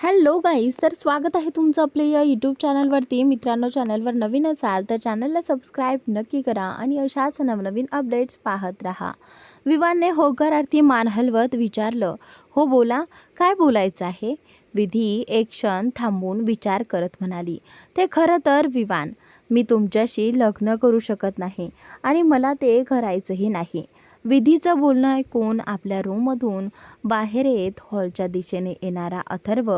Hello guys, तर स्वागत आहे तुमचं आपल्या या यूट्यूब चॅनलवरती. मित्रांनो, चॅनलवर नवीन असाल तर चॅनलला सबस्क्राईब नक्की करा आणि अशाच नवनवीन अपडेट्स पाहत राहा. विवानने होकारार्थी मान हलवत विचारलं, हो बोला, काय बोलायचं आहे? विधी एक क्षण थांबून विचार करत म्हणाली, ते खरं तर विवान, मी तुमच्याशी लग्न करू शकत नाही आणि मला ते करायचंही नाही. विधीचं बोलणं ऐकून आपल्या रूममधून बाहेर येत हॉलच्या दिशेने येणारा अथर्व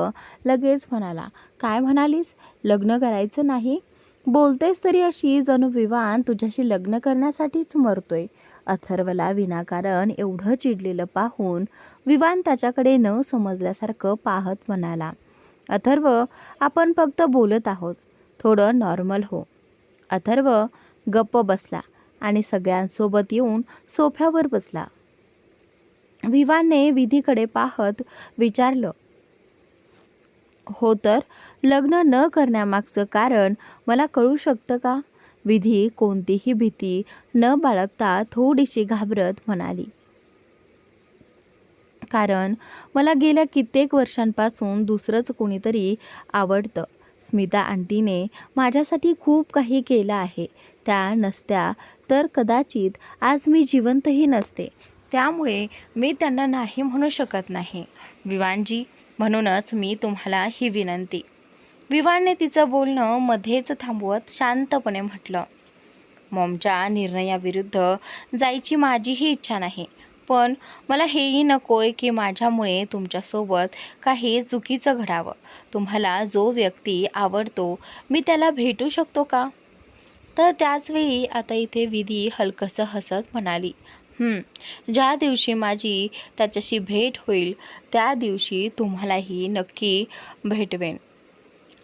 लगेच म्हणाला, काय म्हणालीस? लग्न करायचं नाही? बोलतेस तरी अशी जणू विवान तुझ्याशी लग्न करण्यासाठीच मरतोय. अथर्वला विनाकारण एवढं चिडलेलं पाहून विवान त्याच्याकडे न समजल्यासारखं पाहत म्हणाला, अथर्व, आपण फक्त बोलत आहोत, थोडं नॉर्मल हो. अथर्व गप्प बसला आणि सगळ्यांसोबत येऊन सोफ्यावर बसला. विवानने विधीकडे पाहत विचारलं, हो तर लग्न न करण्यामागचं कारण मला कळू शकतं का? विधी कोणतीही भीती न बाळगता थोडीशी घाबरत म्हणाली, कारण मला गेल्या कित्येक वर्षांपासून दुसरंच कोणीतरी आवडतं. स्मिता आंटीने माझ्यासाठी खूप काही केलं आहे. त्या नसत्या तर कदाचित आज मी जिवंतही नसते. त्यामुळे मी त्यांना नाही म्हणू शकत नाही. विवानजी, म्हणूनच मी तुम्हाला ही विनंती. विवानने तिचं बोलणं मध्येच थांबवत शांतपणे म्हटलं, मॉमच्या निर्णयाविरुद्ध जायची माझीही इच्छा नाही, पण मला हेही नकोय की माझ्यामुळे तुमच्यासोबत काही चुकीचं घडावं. तुम्हाला जो व्यक्ती आवडतो मी त्याला भेटू शकतो का? तर त्याचवेळी आता इथे विधी हलकंसं हसत म्हणाली, ज्या दिवशी माझी त्याच्याशी भेट होईल त्या दिवशी तुम्हालाही नक्की भेटवेन.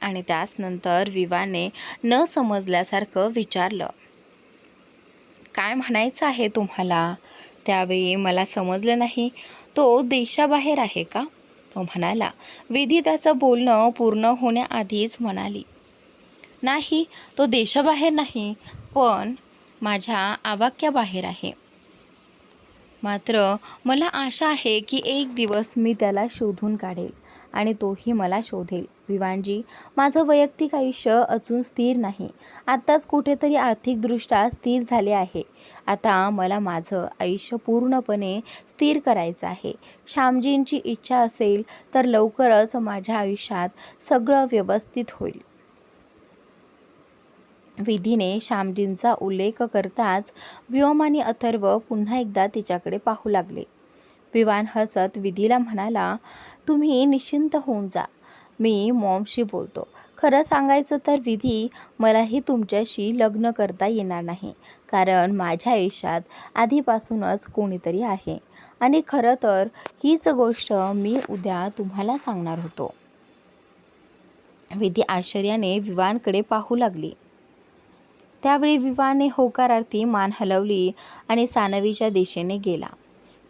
आणि त्याचनंतर विवाने न समजल्यासारखं विचारलं, काय म्हणायचं आहे तुम्हाला? त्यावेळी मला समजलं नाही. तो देशाबाहेर आहे का? तो म्हणाला. विधी त्याचं बोलणं पूर्ण होण्याआधीच म्हणाली, नाही, तो देशाबाहेर नाही, पण माझ्या आवाक्याबाहेर आहे. मात्र मला आशा आहे की एक दिवस मी त्याला शोधून काढेल आणि तोही मला शोधेल. विवानजी, माझं वैयक्तिक आयुष्य अजून स्थिर नाही. आत्ताच कुठेतरी आर्थिकदृष्ट्या स्थिर झाले आहे. आता मला माझं आयुष्य पूर्णपणे स्थिर करायचं आहे. श्यामजींची इच्छा असेल तर लवकरच माझ्या आयुष्यात सगळं व्यवस्थित होईल. विधीने श्यामजींचा उल्लेख करताच व्योम आणि अथर्व पुन्हा एकदा तिच्याकडे पाहू लागले. विवान हसत विधीला म्हणाला, तुम्ही निश्चिंत होऊन जा, मी मॉमशी बोलतो. खरं सांगायचं तर विधी, मलाही तुमच्याशी लग्न करता येणार नाही, कारण माझ्या आयुष्यात आधीपासूनच कोणीतरी आहे. आणि खरं तर हीच गोष्ट मी उद्या तुम्हाला सांगणार होतो. विधी आश्चर्याने विवानकडे पाहू लागली. त्यावेळी विवाने होकारार्थी मान हलवली आणि सानवीच्या दिशेने गेला.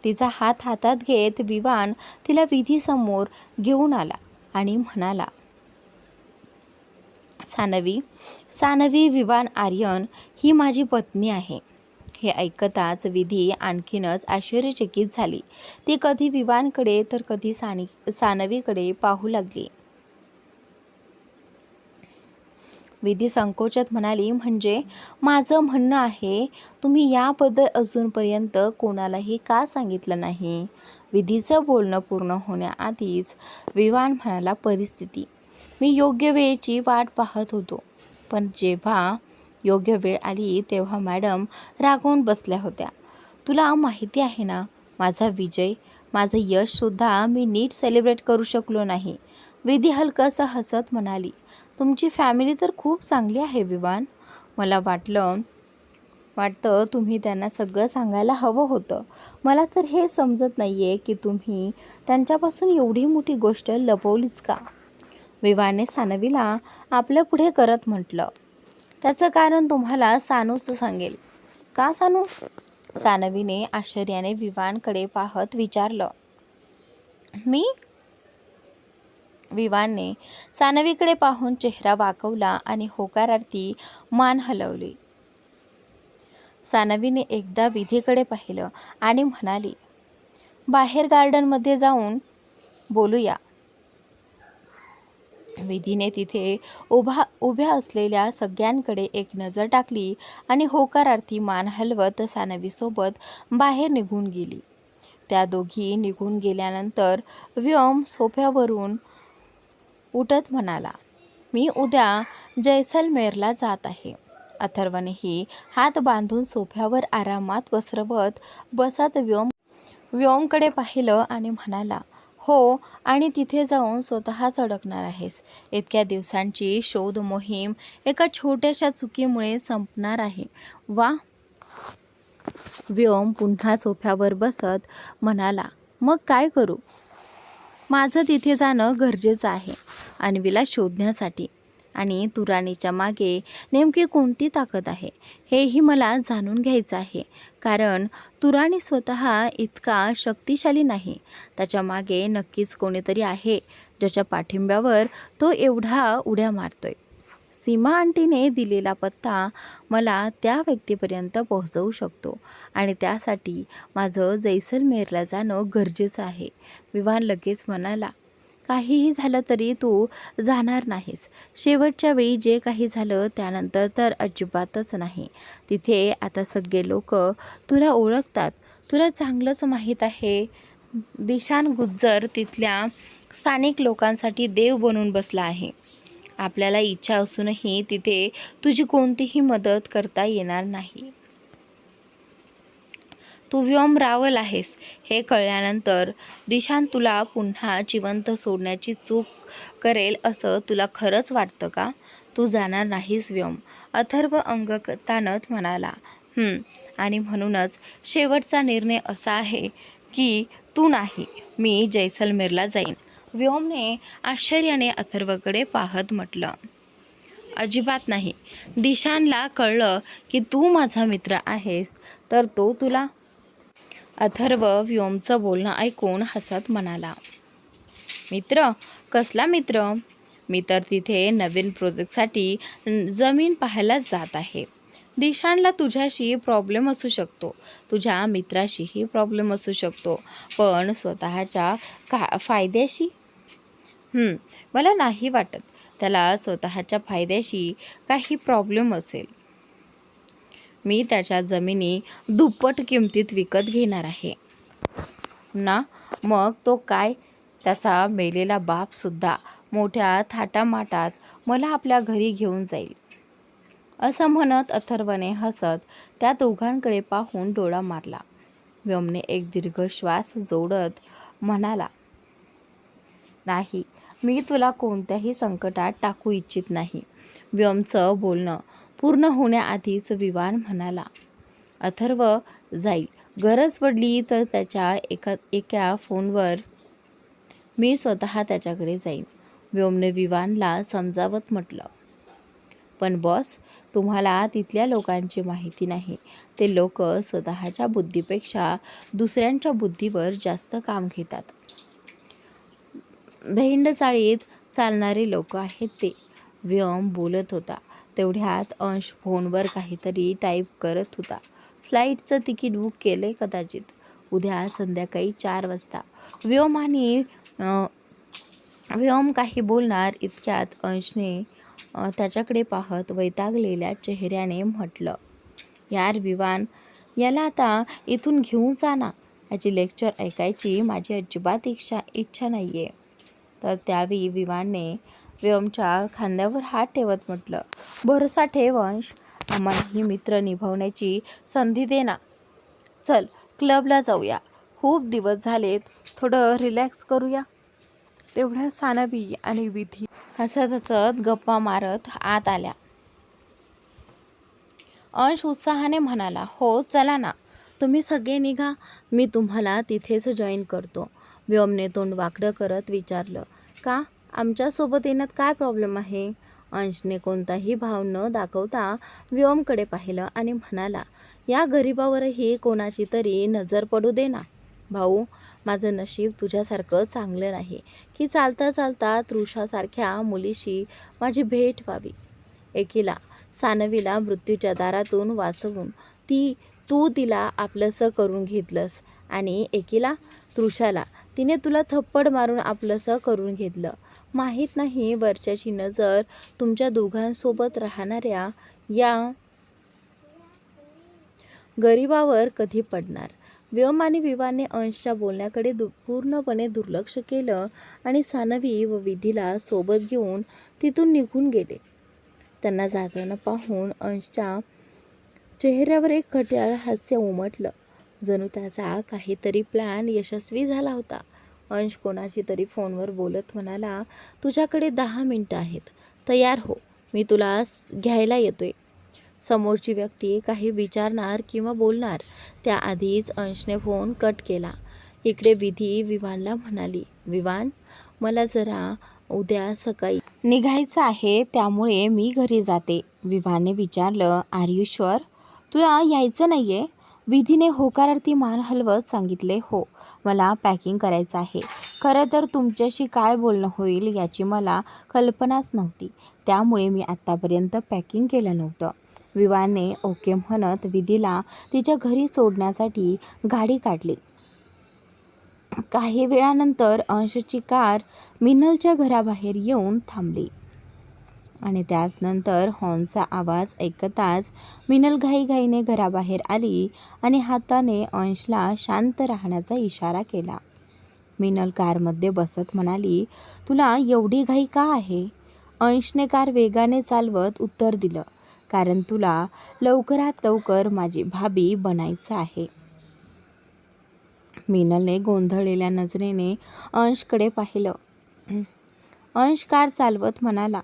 तिचा हात हातात घेत विवान तिला विधीसमोर घेऊन आला आणि म्हणाला, सानवी, सानवी विवान आर्यन ही माझी पत्नी आहे. हे ऐकताच विधी आणखीनच आश्चर्यचकित झाली. ती कधी विवानकडे तर कधी सानवीकडे पाहू लागली. विधी संकोचत म्हणाली, म्हणजे माझं म्हणणं आहे, तुम्ही याबद्दल अजूनपर्यंत कोणालाही का सांगितलं नाही? विधीचं बोलणं पूर्ण होण्याआधीच विवान म्हणाला, परिस्थिती, मी योग्य वेळेची वाट पाहत होतो, पण जेव्हा योग्य वेळ आली तेव्हा मॅडम रागवून बसल्या होत्या. तुला माहिती आहे ना, माझा विजय, माझं यशसुद्धा मी नीट सेलिब्रेट करू शकलो नाही. विधी हलकंसं हसत म्हणाली, तुमची फॅमिली तर खूप चांगली आहे विवान. मला वाटतं तुम्ही त्यांना सगळं सांगायला हवं होतं. मला तर हे समजत नाही आहे की तुम्ही त्यांच्यापासून एवढी मोठी गोष्ट लपवलीच का? विवाने सानवीला आपल्या पुढे करत म्हटलं, त्याचं कारण तुम्हाला सानूच सांगेल. का सानू? सानवीने आश्चर्याने विवानकडे पाहत विचारलं. मी? विवानने सानवीकडे पाहून चेहरा वाकवला आणि होकारार्थी मान हलवली. सानवीने एकदा विधीकडे पाहिलं आणि म्हणाली, बाहेर गार्डनमध्ये जाऊन बोलूया. विधीने तिथे उभ्या असलेल्या सगळ्यांकडे एक नजर टाकली आणि होकारार्थी मान हलवत सानवीसोबत बाहेर निघून गेली. त्या दोघी निघून गेल्यानंतर व्योम सोफ्यावरून उठत म्हणाला, मी उद्या जैसलमेरला जात आहे. अथर्वनेही हात बांधून सोफ्यावर आरामात पसरवत बसत व्योमकडे पाहिलं आणि म्हणाला, हो, आणि तिथे जाऊन स्वतःच अडकणार आहेस. इतक्या दिवसांची शोध मोहीम एका छोट्याशा चुकीमुळे संपणार आहे. वा. व्योम पुन्हा सोफ्यावर बसत म्हणाला, मग काय करू? माझं तिथे जाणं गरजेचं आहे अन्वीला शोधण्यासाठी. आणि तुराणीच्या मागे नेमकी कोणती ताकद आहे हेही मला जाणून घ्यायचं आहे. कारण तुराणी स्वतः इतका शक्तिशाली नाही. त्याच्या मागे नक्कीच कोणीतरी आहे ज्याच्या पाठिंब्यावर तो एवढा उड्या मारतोय. सीमा आंटीने दिलेला पत्ता मला त्या व्यक्तीपर्यंत पोहोचवू शकतो आणि त्यासाठी माझं जैसलमेरला जाणं गरजेचं आहे. विवान लगेच म्हणाला, काहीही झालं तरी तू जाणार नाहीस. शेवटच्या वेळी जे काही झालं त्यानंतर तर अजिबातच नाही. तिथे आता सगळे लोक तुला ओळखतात. तुला चांगलंच माहीत आहे. दिशान गुज्जर तिथल्या स्थानिक लोकांसाठी देव बनून बसला आहे. आपल्याला इच्छा असूनही तिथे तुझी कोणतीही मदत करता येणार नाही. तू व्योम रावल आहेस हे कळल्यानंतर दिशान तुला पुन्हा जिवंत सोडण्याची चूक करेल असं तुला खरंच वाटतं का? तू जाणार नाहीस व्योम. अथर्व अंग ताणत म्हणाला, आणि म्हणूनच शेवटचा निर्णय असा आहे की तू नाही, मी जैसलमेरला जाईन. व्योमने आश्चर्याने अथर्वकडे पाहत म्हटलं, अजिबात नाही. दिशानला कळलं की तू माझा मित्र आहेस तर तो तुला. अथर्व व्योमचं बोलणं ऐकून हसत म्हणाला, मित्र? कसला मित्र? मी तर तिथे नवीन प्रोजेक्टसाठी जमीन पाहायला जात आहे. दिशानला तुझ्याशी प्रॉब्लेम असू शकतो, तुझ्या मित्राशीही प्रॉब्लेम असू शकतो, पण स्वतःच्या फायद्याशी मला नाही वाटत त्याला स्वतःच्या फायद्याशी काही प्रॉब्लेम असेल. मी त्याच्या जमिनी दुप्पट किमतीत विकत घेणार आहे ना. मग तो काय, त्याचा मेलेला बापसुद्धा मोठ्या थाटामाटात मला आपल्या घरी घेऊन जाईल. असं म्हणत अथर्वने हसत त्या दोघांकडे पाहून डोळा मारला. व्योमने एक दीर्घ श्वास जोडत म्हणाला, नाही, मी तुला कोणत्याही संकटात टाकू इच्छित नाही. व्योमचं बोलणं पूर्ण होण्याआधीच विवान म्हणाला, अथर्व जाईल. गरज पडली तर त्याच्या एका फोनवर मी स्वतः त्याच्याकडे जाईन. व्योमने विवानला समजावत म्हटलं, पण बॉस, तुम्हाला तिथल्या लोकांची माहिती नाही. ते लोक स्वतःच्या बुद्धीपेक्षा दुसऱ्यांच्या बुद्धीवर जास्त काम घेतात. भेंडचाळीत चालणारे लोक आहेत ते. व्योम बोलत होता तेवढ्यात अंश फोनवर काहीतरी टाईप करत होता. फ्लाईटचं तिकीट बुक केले कदाचित उद्या संध्याकाळी 4 वाजता. व्योम काही बोलणार इतक्यात अंशने त्याच्याकडे पाहत वैतागलेल्या चेहऱ्याने म्हटलं, यार विवान, याला आता इथून घेऊन जा ना. याची लेक्चर ऐकायची माझी अजिबात इच्छा नाही आहे. तर त्यावेळी विवानने व्योमच्या खांद्यावर हात ठेवत म्हटलं, भरोसा ठेव अंश, आम्हाला ही मित्र निभावण्याची संधी दे ना. चल क्लबला जाऊया, खूप दिवस झालेत, थोडं रिलॅक्स करूया. तेवढ्या सानवी आणि विधी हसत हसत गप्पा मारत आत आल्या. अंश उत्साहाने म्हणाला, हो चला ना, तुम्ही सगळे निघा, मी तुम्हाला तिथेच जॉईन करतो. व्योमने तोंड वाकडं करत विचारलं, का? आमच्यासोबत येण्यात काय प्रॉब्लेम आहे? अंशने कोणताही भाव न दाखवता व्योमकडे पाहिलं आणि म्हणाला, या गरीबावरही कोणाची तरी नजर पडू दे ना. भाऊ, माझं नशीब तुझ्यासारखं चांगलं नाही की चालता चालता तृषासारख्या मुलीशी माझी भेट व्हावी. एकीला सानवीला मृत्यूच्या दारातून वाचवून तू तिला आपलंसं करून घेतलंस आणि एकीला तृषाला तिने तुला थप्पड मारून आपलंसं करून घेतलं. माहीत नाही वर्षाची नजर तुमच्या दोघांसोबत राहणाऱ्या या गरिबावर कधी पडणार. व्योम आणि विवाने अंशच्या बोलण्याकडे पूर्णपणे दुर्लक्ष केलं आणि सानवी व विधीला सोबत घेऊन तिथून निघून गेले. त्यांना जाताना पाहून अंशच्या चेहऱ्यावर एक खट्याळ हास्य उमटलं. जणू त्याचा काहीतरी प्लॅन यशस्वी झाला होता. अंश कोणाशी तरी फोनवर बोलत म्हणाला, तुझ्याकडे 10 मिनिटं आहेत, तयार हो, मी तुला घ्यायला येतोय. समोरची व्यक्ती काही विचारणार किंवा बोलणार त्याआधीच अंशने फोन कट केला. इकडे विधी विवानला म्हणाली, विवान, मला जरा उद्या सकाळी निघायचं आहे, त्यामुळे मी घरी जाते. विवानने विचारलं, आर यू शुअर? तुला यायचं नाही आहे? विधीने होकारार्थी मान हलवत सांगितले, हो, मला पॅकिंग करायचं आहे. खरं तर तुमच्याशी काय बोलणं होईल याची मला कल्पनाच नव्हती, त्यामुळे मी आत्तापर्यंत पॅकिंग केलं नव्हतं. विवानने ओके म्हणत विधीला तिच्या घरी सोडण्यासाठी गाडी काढली. काही वेळानंतर अंशची कार मिनलच्या घराबाहेर येऊन थांबली आणि त्याचनंतर हॉर्नचा आवाज ऐकताच मिनल घाईघाईने घराबाहेर आली आणि हाताने अंशला शांत राहण्याचा इशारा केला. मिनल कारमध्ये बसत म्हणाली, तुला एवढी घाई का आहे? अंशने कार वेगाने चालवत उत्तर दिलं, कारण तुला लवकरात लवकर माझी भाभी बनायचं आहे. मिनलने गोंधळलेल्या नजरेने अंशकडे पाहिलं. अंश कार चालवत म्हणाला,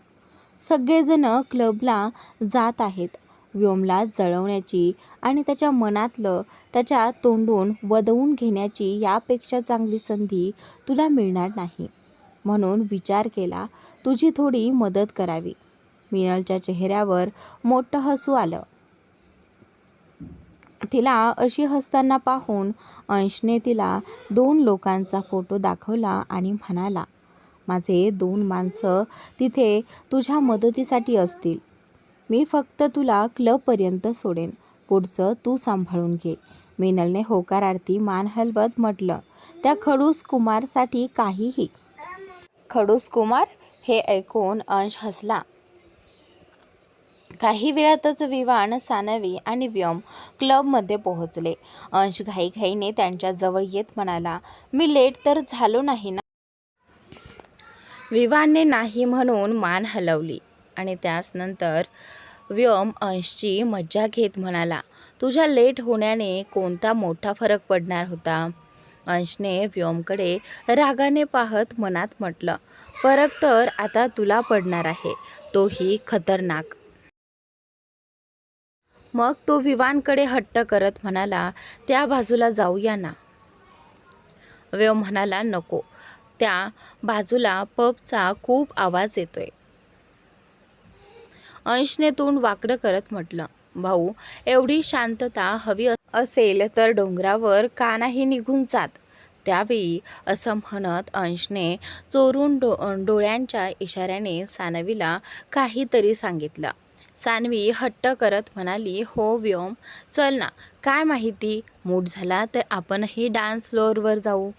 सगळेजण क्लबला जात आहेत. व्योमला जळवण्याची आणि त्याच्या मनातलं त्याच्या तोंडून वदवून घेण्याची यापेक्षा चांगली संधी तुला मिळणार नाही. म्हणून विचार केला तुझी थोडी मदत करावी. मिनलच्या चेहऱ्यावर मोठं हसू आलं. तिला अशी हसताना पाहून अंशने तिला 2 लोकांचा फोटो दाखवला आणि म्हणाला, माझे 2 माणसं तिथे तुझ्या मदतीसाठी असतील. मी फक्त तुला क्लबपर्यंत सोडेन, पुढचं तू सांभाळून घे. मिनलने होकारार्थी मान हलवत म्हटलं, त्या खडूस कुमारसाठी काहीही. खडूस कुमार? हे ऐकून अंश हसला. काही वेळातच विवान, सानवी आणि व्योम क्लबमध्ये पोहोचले. अंश घाईघाईने त्यांच्याजवळ येत म्हणाला, मी लेट तर झालो नाही ना? विवानने नाही म्हणून मान हलवली आणि त्यानंतर व्योम अंशची मज्जा घेत म्हणाला, तुझ्या लेट होण्याने कोणता मोठा फरक पडणार होता? अंशने व्योमकडे रागाने पाहत मनात म्हटलं, फरक तर आता तुला पडणार आहे, तोही खतरनाक. मग तो विवानकडे हट्ट करत म्हणाला, त्या बाजूला जाऊया ना? व्योम म्हणाला, नको, त्या बाजूला पबचा खूप आवाज येतोय. अंशने तोंड वाकडं करत म्हटलं, भाऊ, एवढी शांतता हवी असेल तर डोंगरावर का नाही निघून जात? त्यावेळी असं म्हणत अंशने चोरून डोळ्यांच्या इशाऱ्याने सानवीला काहीतरी सांगितलं. सानवी हट्ट करत म्हणाली, हो व्योम, चल ना, काय माहिती, मूड झाला तर आपणही डान्स फ्लोअरवर जाऊ.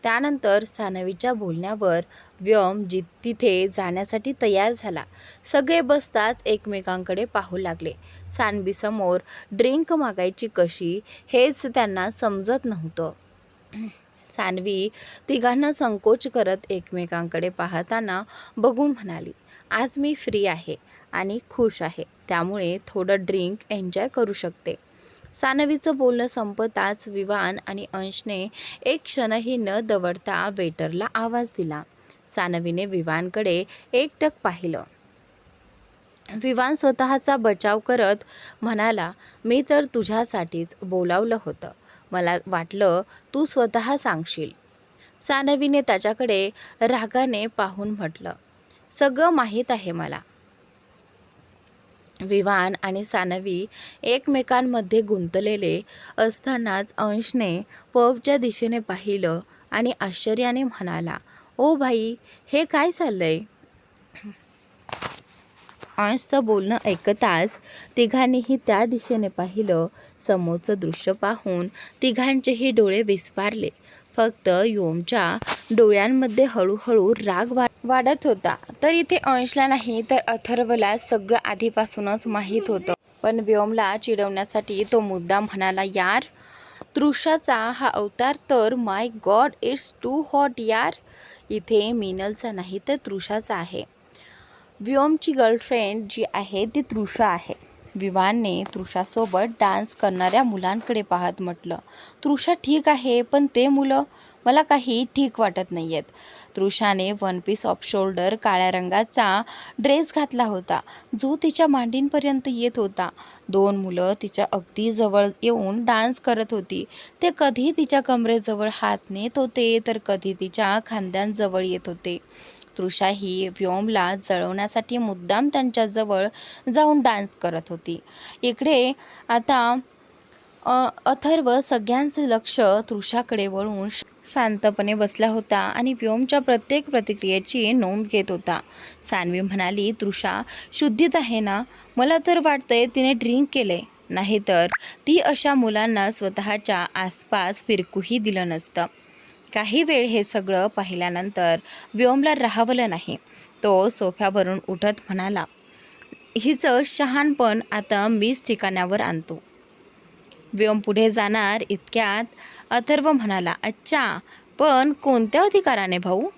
त्यानंतर सानवीच्या बोलण्यावर व्योम तिथे जाण्यासाठी तयार झाला. सगळे बसताच एकमेकांकडे पाहू लागले. सानवीसमोर ड्रिंक मागायची कशी हेच त्यांना समजत नव्हतं. सानवी तिघांना संकोच करत एकमेकांकडे पाहताना बघून म्हणाली, आज मी फ्री आहे आणि खुश आहे, त्यामुळे थोडं ड्रिंक एन्जॉय करू शकते. सानवीचं बोलणं संपताच विवान आणि अंशने एक क्षणही न दवडता वेटरला आवाज दिला. सानवीने विवानकडे एकटक पाहिलं. विवान स्वतःचा बचाव करत म्हणाला, मी तर तुझ्यासाठीच बोलावलं होतं, मला वाटलं तू स्वतः सांगशील. सानवीने त्याच्याकडे रागाने पाहून म्हटलं, सगळं माहीत आहे मला. विवान आणि सानवी एकमेकांमध्ये गुंतलेले असतानाच अंशने पबच्या दिशेने पाहिलं आणि आश्चर्याने म्हणाला, ओ भाई, हे काय चाललंय? अंशचं बोलणं ऐकताच तिघांनीही त्या दिशेने पाहिलं. समोरचं दृश्य पाहून तिघांचेही डोळे विस्फारले. फक्त व्योमच्या डोळ्यांमध्ये हळूहळू राग वाढत होता. तर इथे अंशला नाही तर अथर्वला सगळं आधीपासूनच माहीत होतं. पण व्योमला चिडवण्यासाठी तो मुद्दाम म्हणाला, यार तृषाचा हा अवतार तर माय गॉड इट्स टू हॉट यार. इथे मीनलचा नाही तर तृषाचा आहे. व्योमची गर्लफ्रेंड जी आहे ती तृषा आहे. विवानने तृषासोबत डान्स करणाऱ्या मुलांकडे पाहत म्हटलं, तृषा ठीक आहे पण ते मुलं मला काही ठीक वाटत नाही आहेत. तृषाने वन पीस ऑफ शोल्डर काळ्या रंगाचा ड्रेस घातला होता जो तिच्या मांडींपर्यंत येत होता. 2 मुलं तिच्या अगदी जवळ येऊन डान्स करत होती. ते कधी तिच्या कमरेजवळ हात नेत होते तर कधी तिच्या खांद्यांजवळ येत होते. तृषा ही व्योमला जळवण्यासाठी मुद्दाम त्यांच्याजवळ जाऊन डान्स करत होती. इकडे आता अथर्व सगळ्यांचे लक्ष तृषाकडे वळून शांतपणे बसला होता आणि व्योमच्या प्रत्येक प्रतिक्रियेची नोंद घेत होता. सान्वी म्हणाली, तृषा शुद्धीत आहे ना? मला तर वाटतंय तिने ड्रिंक केले, नाहीतर ती अशा मुलांना स्वतःच्या आसपास फिरकूही दिलं नसतं. काही वेळ हे सगळं पाहिल्यानंतर व्योमला राहवलं नाही. तो सोफ्यावरून उठत म्हणाला, हिचं शहाणपण आता मीच ठिकाणावर आणतो. व्योम पुढे जाणार इतक्यात अथर्व म्हणाला, अच्छा पण कोणत्या अधिकाराने भाऊ?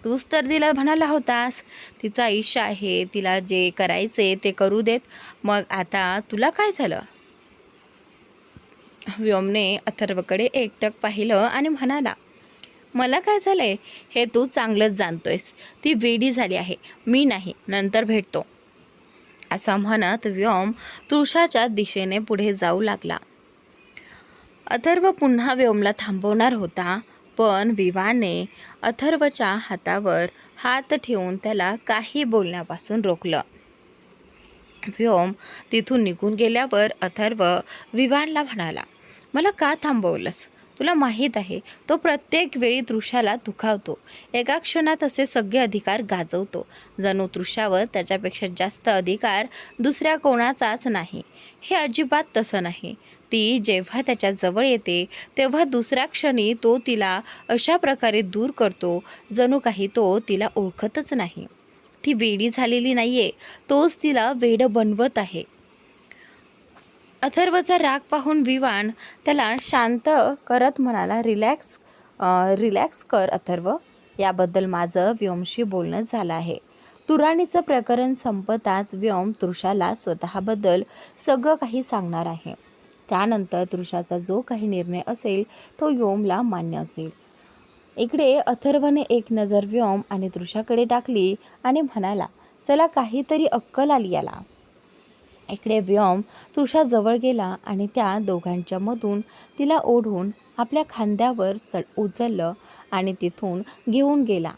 तूच तर तिला म्हणाला होतास तिचं आयुष्य आहे, तिला जे करायचे ते करू देत. मग आता तुला काय झालं? व्योमने अथर्वकडे एकटक पाहिलं आणि म्हणाला, मला काय झालंय हे तू चांगलंच जाणतोयस. ती वेडी झाली आहे, मी नाही, नंतर भेटतो. असं म्हणत व्योम तृषाच्या दिशेने पुढे जाऊ लागला. अथर्व पुन्हा व्योमला थांबवणार होता पण विवाने अथर्वच्या हातावर हात ठेवून त्याला काही बोलण्यापासून रोखलं. व्योम तिथून निघून गेल्यावर अथर्व विवानला म्हणाला, मला का थांबवलंस? तुला माहीत आहे तो प्रत्येक वेळी तृषाला दुखावतो, एका क्षणात असे सगळे अधिकार गाजवतो, जणू तृषावर त्याच्यापेक्षा जास्त अधिकार दुसऱ्या कोणाचाच नाही. हे अजिबात तसं नाही. ती जेव्हा त्याच्या जवळ येते तेव्हा दुसऱ्या क्षणी तो तिला अशा प्रकारे दूर करतो जणू काही तो तिला ओळखतच नाही. ती वेडी झालेली नाहीये, तोच तिला वेड बनवत आहे. अथर्वचा राग पाहून विवान त्याला शांत करत म्हणाला, रिलॅक्स कर अथर्व, याबद्दल माझं व्योमशी बोलणं झालं आहे. तुराणीचं प्रकरण संपताच व्योम तृषाला स्वतःबद्दल सगळं काही सांगणार आहे. त्यानंतर तृषाचा जो काही निर्णय असेल तो व्योमला मान्य असेल. इकडे अथर्वने एक नजर व्योम आणि तृषाकडे टाकली आणि म्हणाला, चला काहीतरी अक्कल आली याला. इकडे व्योम तृषा जवळ गेला आणि त्या दोघांच्या मधून तिला ओढून आपल्या खांद्यावर उचललं आणि तिथून घेऊन गेला.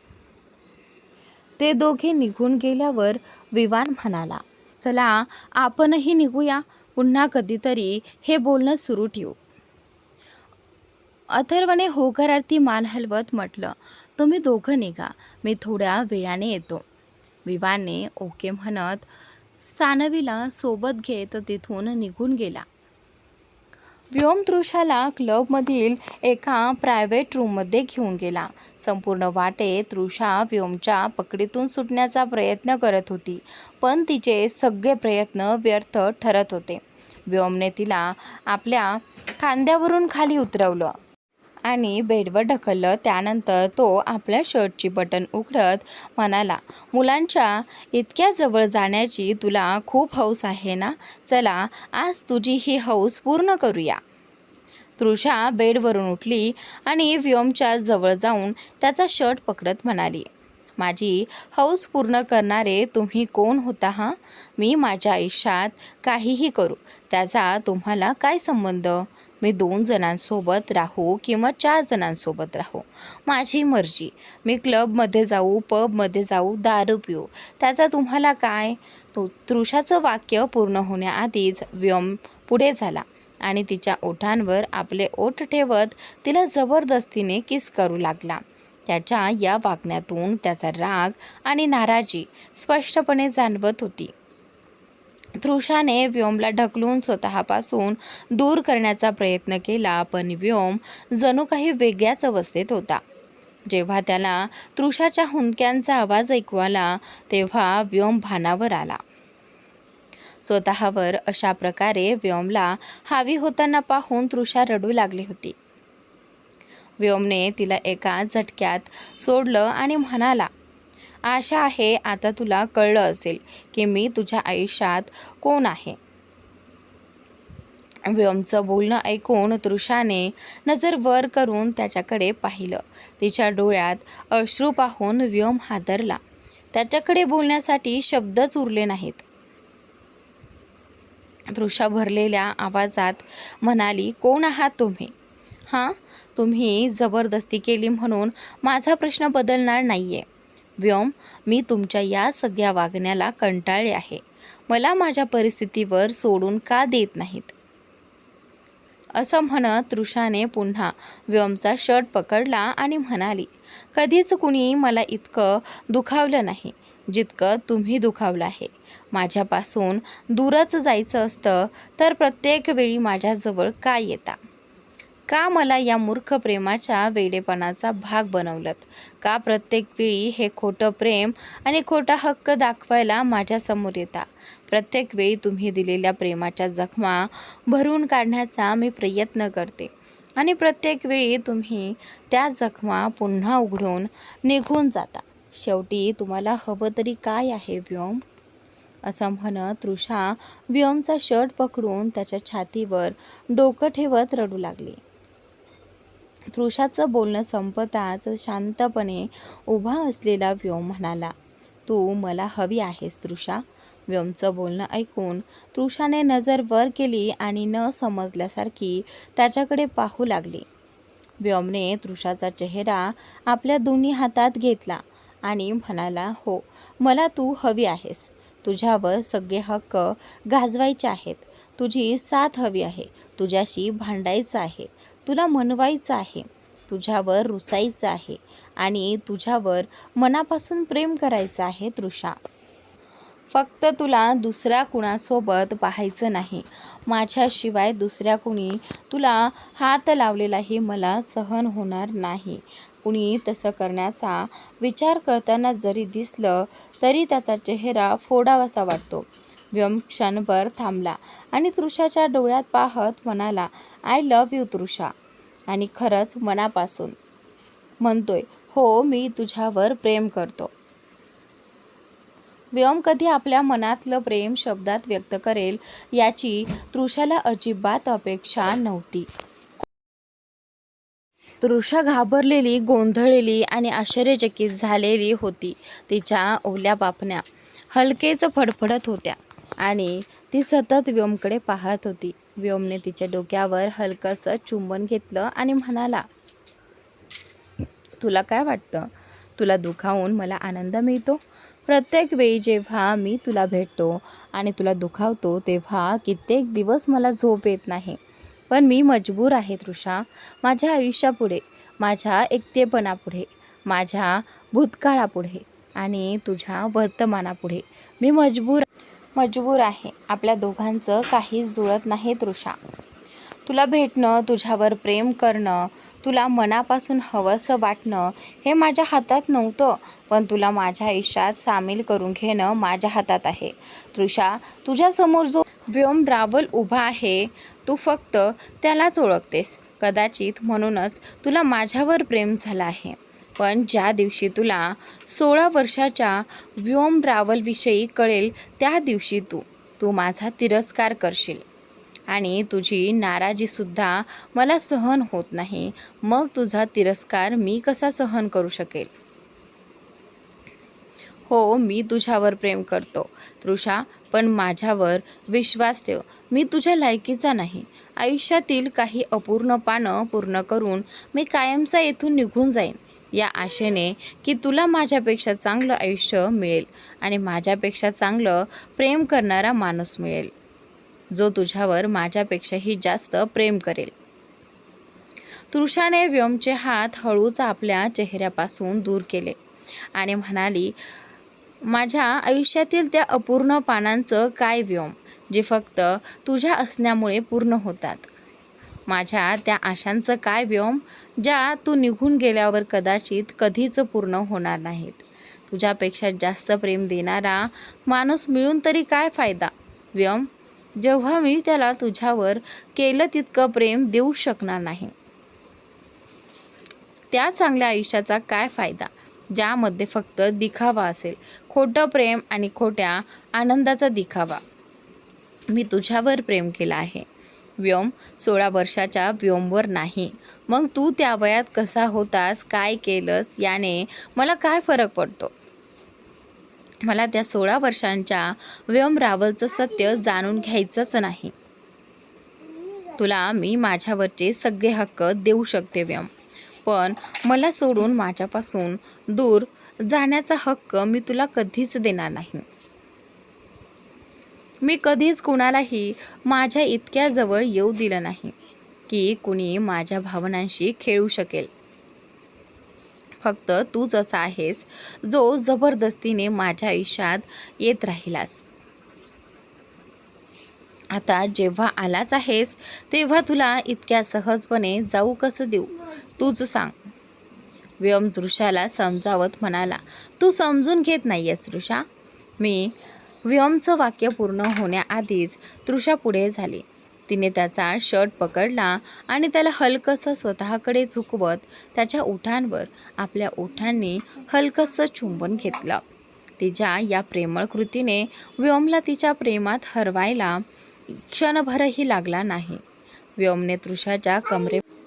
ते दोघे निघून गेल्यावर विवान म्हणाला, चला आपणही निघूया, पुन्हा कधीतरी हे बोलणं सुरू ठेवू. अथर्वने होकारार्थी मान हलवत म्हटलं, तुम्ही दोघं निघा, मी थोड्या वेळाने येतो. विवानने ओके म्हणत सानवीला सोबत घेत तिथून निघून गेला. व्योम तृषाला क्लबमधील एका प्रायव्हेट रूममध्ये घेऊन गेला. संपूर्ण वाटेत तृषा व्योमच्या पकडीतून सुटण्याचा प्रयत्न करत होती, पण तिचे सगळे प्रयत्न व्यर्थ ठरत होते. व्योमने तिला आपल्या खांद्यावरून खाली उतरवलं आणि बेडवर ढकललं. त्यानंतर तो आपल्या शर्टची बटन उघडत म्हणाला, मुलांच्या इतक्या जवळ जाण्याची तुला खूप हौस आहे ना? चला आज तुझी ही हौस पूर्ण करूया. तृषा बेडवरून उठली आणि व्योमच्या जवळ जाऊन त्याचा शर्ट पकडत म्हणाली, माझी हौस पूर्ण करणारे तुम्ही कोण होता हा? मी माझ्या आयुष्यात काहीही करू, त्याचा तुम्हाला काय संबंध? मी 2 जणांसोबत राहू किंवा 4 जणांसोबत राहू, माझी मर्जी. मी क्लबमध्ये जाऊ, पबमध्ये जाऊ, दारू पिऊ, त्याचा तुम्हाला काय? तृषाचं वाक्य पूर्ण होण्याआधीच व्योम पुढे झाला आणि तिच्या ओठांवर आपले ओठ ठेवत तिला जबरदस्तीने किस करू लागला. त्याच्या या वागण्यातून त्याचा राग आणि नाराजी स्पष्टपणे जाणवत होती. तृषाने व्योमला ढकलून स्वतःपासून दूर करण्याचा प्रयत्न केला, पण व्योम जणू काही वेगळ्याच अवस्थेत होता. जेव्हा त्याला तृषाच्या हुंदक्यांचा आवाज ऐकू आला तेव्हा व्योम भानावर आला. स्वतःवर अशा प्रकारे व्योमला हावी होताना पाहून तृषा रडू लागली होती. व्योमने तिला एका झटक्यात सोडलं आणि म्हणाला, आशा आहे आता तुला कळलं असेल की मी तुझ्या आयुष्यात कोण आहे. व्योमचं बोलणं ऐकून तृषाने नजर वर करून त्याच्याकडे पाहिलं. तिच्या डोळ्यात अश्रू पाहून व्योम हादरला. त्याच्याकडे बोलण्यासाठी शब्दच उरले नाहीत. तृषा भरलेल्या आवाजात म्हणाली, कोण आहात तुम्ही? हां, तुम्ही जबरदस्ती केली म्हणून माझा प्रश्न बदलणार नाहीये. व्योम, मी तुमच्या या सगळ्या वागण्याला कंटाळले आहे. मला माझ्या परिस्थितीवर सोडून का देत नाहीत? असं म्हणत तृषाने पुन्हा व्योमचा शर्ट पकडला आणि म्हणाली, कधीच कुणी मला इतकं दुखावलं नाही जितकं तुम्ही दुखावलं आहे. माझ्यापासून दूरच जायचं असतं तर प्रत्येक वेळी माझ्याजवळ का येता? का मला या मूर्ख प्रेमाच्या वेडेपणाचा भाग बनवलंत? का प्रत्येक वेळी हे खोटं प्रेम आणि खोटा हक्क दाखवायला माझ्यासमोर येता? प्रत्येक वेळी तुम्ही दिलेल्या प्रेमाच्या जखमा भरून काढण्याचा मी प्रयत्न करते आणि प्रत्येक वेळी तुम्ही त्या जखमा पुन्हा उघडून निघून जाता. शेवटी तुम्हाला हवं तरी काय आहे व्योम? असं म्हणत तृषा व्योमचा शर्ट पकडून त्याच्या छातीवर डोकं ठेवत रडू लागली. तृषाचं बोलणं संपताच शांतपणे उभा असलेला व्योम म्हणाला, तू मला हवी आहेस तृषा? व्योमचं बोलणं ऐकून तृषाने नजर वर केली आणि न समजल्यासारखी त्याच्याकडे पाहू लागली. व्योमने तृषाचा चेहरा आपल्या दोन्ही हातात घेतला आणि म्हणाला, हो, मला तू हवी आहेस. तुझ्यावर सगळे हक्क गाजवायचे आहेत. तुझी साथ हवी आहे. तुझ्याशी भांडायचं आहे. तुला मनवायचं आहे. तुझ्यावर रुसायचं आहे आणि तुझ्यावर मनापासून प्रेम करायचं आहे तृषा. फक्त तुला दुसऱ्या कुणासोबत पाहायचं नाही. माझ्याशिवाय दुसऱ्या कुणी तुला हात लावलेलाही मला सहन होणार नाही. कुणी तसं करण्याचा विचार करताना जरी दिसलं तरी त्याचा चेहरा फोडावासा वाटतो. व्योम क्षणभर थांबला आणि तृषाच्या डोळ्यात पाहत म्हणाला, आय लव्ह यू तृषा. आणि खरंच मनापासून म्हणतोय, हो, मी तुझ्यावर प्रेम करतो. व्योम कधी आपल्या मनातलं प्रेम शब्दात व्यक्त करेल याची तृषाला अजिबात अपेक्षा नव्हती. तृषा घाबरलेली, गोंधळलेली आणि आश्चर्यचकित झालेली होती. तिच्या ओल्या पापण्या हलकेच फडफडत होत्या आणि ती सतत व्योमकडे पाहत होती. व्योमने तिच्या डोक्यावर हलकंसं चुंबन घेतलं आणि म्हणाला, तुला काय वाटतं? तुला दुखावून मला आनंद मिळतो? प्रत्येक वेळी जेव्हा मी तुला भेटतो आणि तुला दुखावतो तेव्हा कित्येक दिवस मला झोप येत नाही. पण मी मजबूर आहे तृषा. माझ्या आयुष्यापुढे, माझ्या एकटेपणापुढे, माझ्या भूतकाळापुढे आणि तुझ्या वर्तमानापुढे मी मजबूर आहे. आपल्या दोघांचं काहीच जुळत नाही तृषा. तुला भेटणं, तुझ्यावर प्रेम करणं, तुला मनापासून हवंसं वाटणं हे माझ्या हातात नव्हतं, पण तुला माझ्या आयुष्यात सामील करून घेणं माझ्या हातात आहे. तृषा, तुझ्यासमोर जो व्योम रावल उभा आहे तू फक्त त्यालाच ओळखतेस. कदाचित म्हणूनच तुला माझ्यावर प्रेम झालं आहे. पण ज्या दिवशी तुला 16 वर्षाच्या व्योम रावलविषयी कळेल त्या दिवशी तू माझा तिरस्कार करशील आणि तुझी नाराजीसुद्धा मला सहन होत नाही. मग तुझा तिरस्कार मी कसा सहन करू शकेल? हो, मी तुझ्यावर प्रेम करतो तृषा, पण माझ्यावर विश्वास ठेव. मी तुझ्या लायकीचा नाही. आयुष्यातील काही अपूर्ण पानं पूर्ण करून मी कायमचा येथून निघून जाईन या आशेने की तुला माझ्यापेक्षा चांगलं आयुष्य मिळेल आणि माझ्यापेक्षा चांगलं प्रेम करणारा माणूस मिळेल जो तुझ्यावर माझ्यापेक्षाही जास्त प्रेम करेल. तृषाने व्योमचे हात हळूच आपल्या चेहऱ्यापासून दूर केले आणि म्हणाली, माझ्या आयुष्यातील त्या अपूर्ण पानांचं काय व्योम? जे फक्त तुझ्या असण्यामुळे पूर्ण होतात. माझ्या त्या आशांचं काय व्योम, ज्या तू निघून गेल्यावर कदाचित कधीच पूर्ण होणार नाहीत. तुझ्यापेक्षा जास्त प्रेम देणारा माणूस मिळून तरी काय फायदा व्योम, जेव्हा मी त्याला तुझ्यावर केलं तितकं प्रेम देऊ शकणार नाही. त्या चांगल्या आयुष्याचा काय फायदा ज्यामध्ये फक्त दिखावा असेल, खोटं प्रेम आणि खोट्या आनंदाचा दिखावा. मी तुझ्यावर प्रेम केलं आहे व्योम, 16 वर्षाच्या व्योमवर नाही. मग तू त्या वयात कसा होतास, काय केलंस, याने मला काय फरक पडतो. मला त्या 16 वर्षांच्या व्योम रावलचं सत्य जाणून घ्यायचंच नाही. तुला मी माझ्यावरचे सगळे हक्क देऊ शकते व्योम, पण मला सोडून माझ्यापासून दूर जाण्याचा हक्क मी तुला कधीच देणार नाही. मी कधीच कुणालाही माझ्या इतक्या जवळ येऊ दिलं नाही की कुणी माझ्या भावनांशी खेळू शकेल. फक्त तूच असा आहेस जो जबरदस्तीने माझ्या आयुष्यात येत राहिलास. आता जेव्हा आलाच आहेस तेव्हा तुला इतक्या सहजपणे जाऊ कसं देऊ, तूच सांग. व्योम तृषाला समजावत म्हणाला. तू समजून घेत नाहीयेस तृषा. मी व्योमचं वाक्य पूर्ण होण्याआधीच तृषा पुढे झाली. तिने त्याचा शर्ट पकडला आणि त्याला हलकंसं स्वतःकडे झुकवत त्याच्या ओठांवर आपल्या ओठांनी हलकंसं चुंबन घेतलं. तिच्या या प्रेमळ कृतीने व्योमला तिच्या प्रेमात हरवायला क्षणभरही लागला नाही. व्योमने तृषाच्या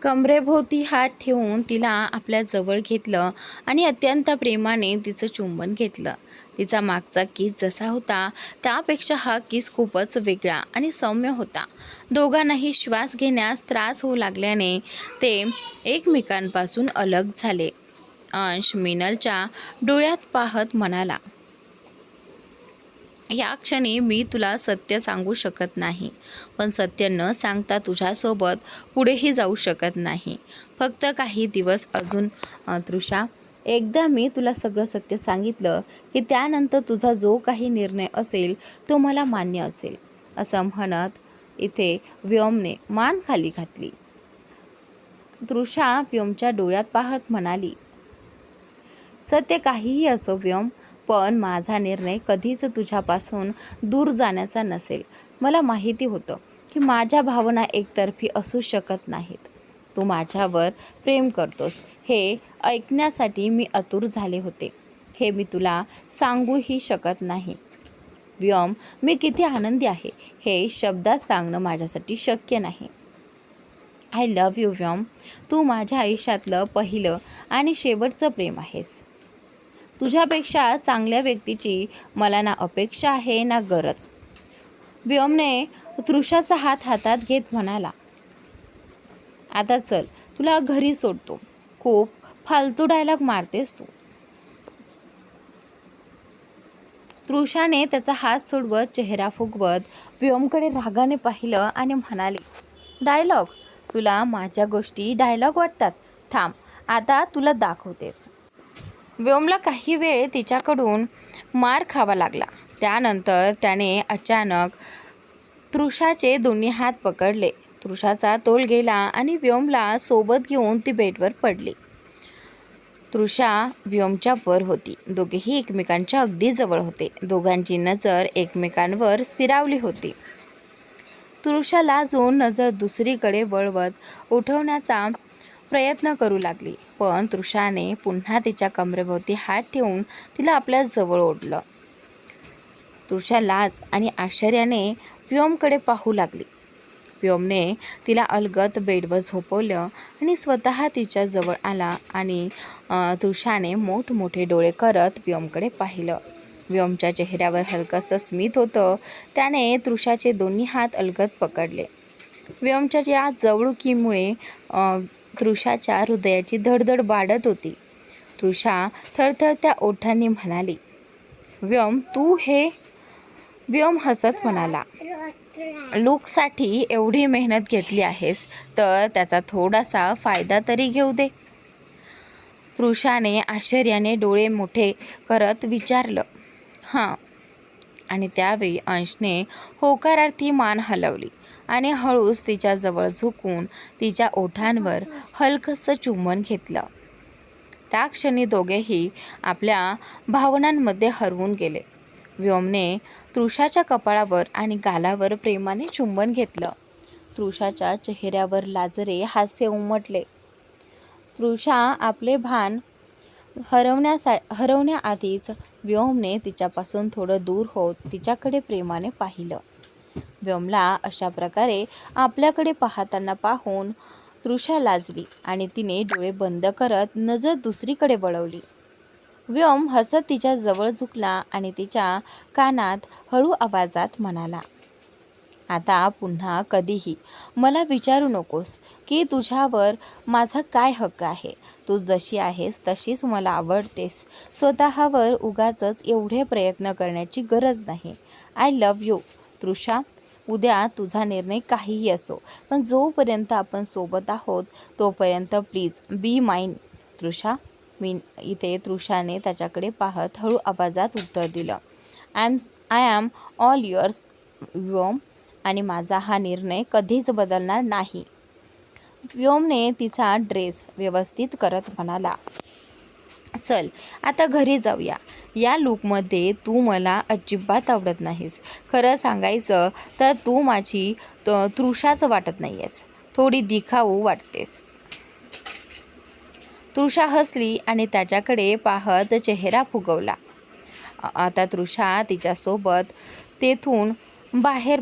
कमरेभोवती हात ठेवून तिला आपल्या जवळ घेतलं आणि अत्यंत प्रेमाने तिचं चुंबन घेतलं. तिचा मागचा किस जसा होता त्यापेक्षा हा किस खूपच वेगळा आणि सौम्य होता. दोघांनाही श्वास घेण्यास त्रास होऊ लागल्याने ते एकमेकांपासून अलग झाले. अंश मिनलच्या डोळ्यात पाहत म्हणाला, या क्षणी मी तुला सत्य सांगू शकत नाही, पण सत्य न सांगता तुझ्यासोबत पुढेही जाऊ शकत नाही. फक्त काही दिवस अजून तृषा. एकदा मी तुला सगळं सत्य सांगितलं की त्यानंतर तुझा जो काही निर्णय असेल तो मला मान्य असेल. असं म्हणत इथे व्योमने मान खाली घातली. तृषा व्योमच्या डोळ्यात पाहत म्हणाली, सत्य काहीही असो व्योम, पण माझा निर्णय कधीच तुझ्यापासून दूर जाण्याचा नसेल. मला माहिती होतं की माझ्या भावना एकतर्फी असू शकत नाहीत. तू माझ्यावर प्रेम करतोस हे ऐकण्यासाठी मी आतुर झाले होते. हे मी तुला सांगूही शकत नाही. व्योम, मी किती आनंदी आहे हे शब्दात सांगणं माझ्यासाठी शक्य नाही. आय लव्ह यू व्योम. तू माझ्या आयुष्यातलं पहिलं आणि शेवटचं प्रेम आहेस. तुझ्यापेक्षा चांगल्या व्यक्तीची मला ना अपेक्षा आहे ना गरज. व्योमने तृषाचा हात हातात घेत म्हणाला, आता चल, तुला घरी सोडतो. खूप फालतू डायलॉग मारतेस तू. तृषाने त्याचा हात सोडवत चेहरा फुगवत व्योमकडे रागाने पाहिलं आणि म्हणाले, डायलॉग? तुला माझ्या गोष्टी डायलॉग वाटतात? थांब, आता तुला दाखवतेस. व्योमला काही वेळ तिच्याकडून मार खावा लागला. त्यानंतर त्याने अचानक तृषाचे दोन्ही हात पकडले. तृषाचा तोल गेला आणि व्योमला सोबत घेऊन ती बेडवर पडली. तृषा व्योमच्या वर होती. दोघेही एकमेकांच्या अगदी जवळ होते. दोघांची नजर एकमेकांवर स्थिरावली होती. तृषा लाजून नजर दुसरीकडे वळवत उठवण्याचा प्रयत्न करू लागली, पण तृषाने पुन्हा तिच्या कमरेभोवती हात ठेवून तिला आपल्या जवळ ओढलं. तृषा लाज आणि आश्चर्याने व्योमकडे पाहू लागली. व्योमने तिला अलगद बेडवर झोपवलं आणि स्वतः तिच्या जवळ आला आणि तृषाने मोठमोठे डोळे करत व्योमकडे पाहिलं. व्योमच्या चेहऱ्यावर हलकंसं स्मित होतं. त्याने तृषाचे दोन्ही हात अलगद पकडले. व्योमच्या या जवळुकीमुळे तृषाच्या हृदयाची धडधड वाढत होती. तृषा थरथरत्या ओठांनी म्हणाली, व्योम, तू हे? व्योम हसत म्हणाला, लूकसाठी एवढी मेहनत घेतली आहेस तर त्याचा थोडासा फायदा तरी घेऊ दे. तृषाने आश्चर्याने डोळे मोठे करत विचारलं, हां, आणि त्यावेळी अंशने होकारार्थी मान हलवली आणि हळूच तिच्याजवळ झुकून तिच्या ओठांवर हलकसं चुंबन घेतलं. त्या क्षणी दोघेही आपल्या भावनांमध्ये हरवून गेले. व्योमने तृषाच्या कपाळावर आणि गालावर प्रेमाने चुंबन घेतलं. तृषाच्या चेहऱ्यावर लाजरे हास्य उमटले. तृषा आपले भान हरवण्याआधीच व्योमने तिच्यापासून थोडं दूर होत तिच्याकडे प्रेमाने पाहिलं. व्योमला अशा प्रकारे आपल्याकडे पाहताना पाहून तृषा लाजली आणि तिने डोळे बंद करत नजर दुसरीकडे वळवली. व्योम हसत तिच्या जवळ झुकला आणि तिच्या कानात हळू आवाजात म्हणाला, आता पुन्हा कधीही मला विचारू नकोस की तुझ्यावर माझा काय हक्क आहे. तू जशी आहेस तशीच मला आवडतेस. स्वतःवर उगाचच एवढे प्रयत्न करण्याची गरज नाही. आय लव्ह यू तृषा. उद्या तुझा निर्णय काहीही असो, पण जोपर्यंत आपण सोबत आहोत तोपर्यंत प्लीज बी माइन तृषा. इथे तृषाने त्याच्याकडे पाहत हळू आवाजात उत्तर दिलं, आय ॲम ऑल युअर्स व्योम. आणि माझा हा निर्णय कधीच बदलणार नाही. व्योमने तिचा ड्रेस व्यवस्थित करत म्हणाला, चल आता घरी जाऊया. या लूकमध्ये तू मला अजिबात आवडत नाहीस. खरं सांगायचं तर तू माझी तृषाच वाटत नाही आहेस. थोडी दिखाऊ वाटतेस. तृषा हसली आणि त्याच्याकडे पाहत चेहरा फुगवला. आता तृषा तिच्यासोबत तेथून बाहेर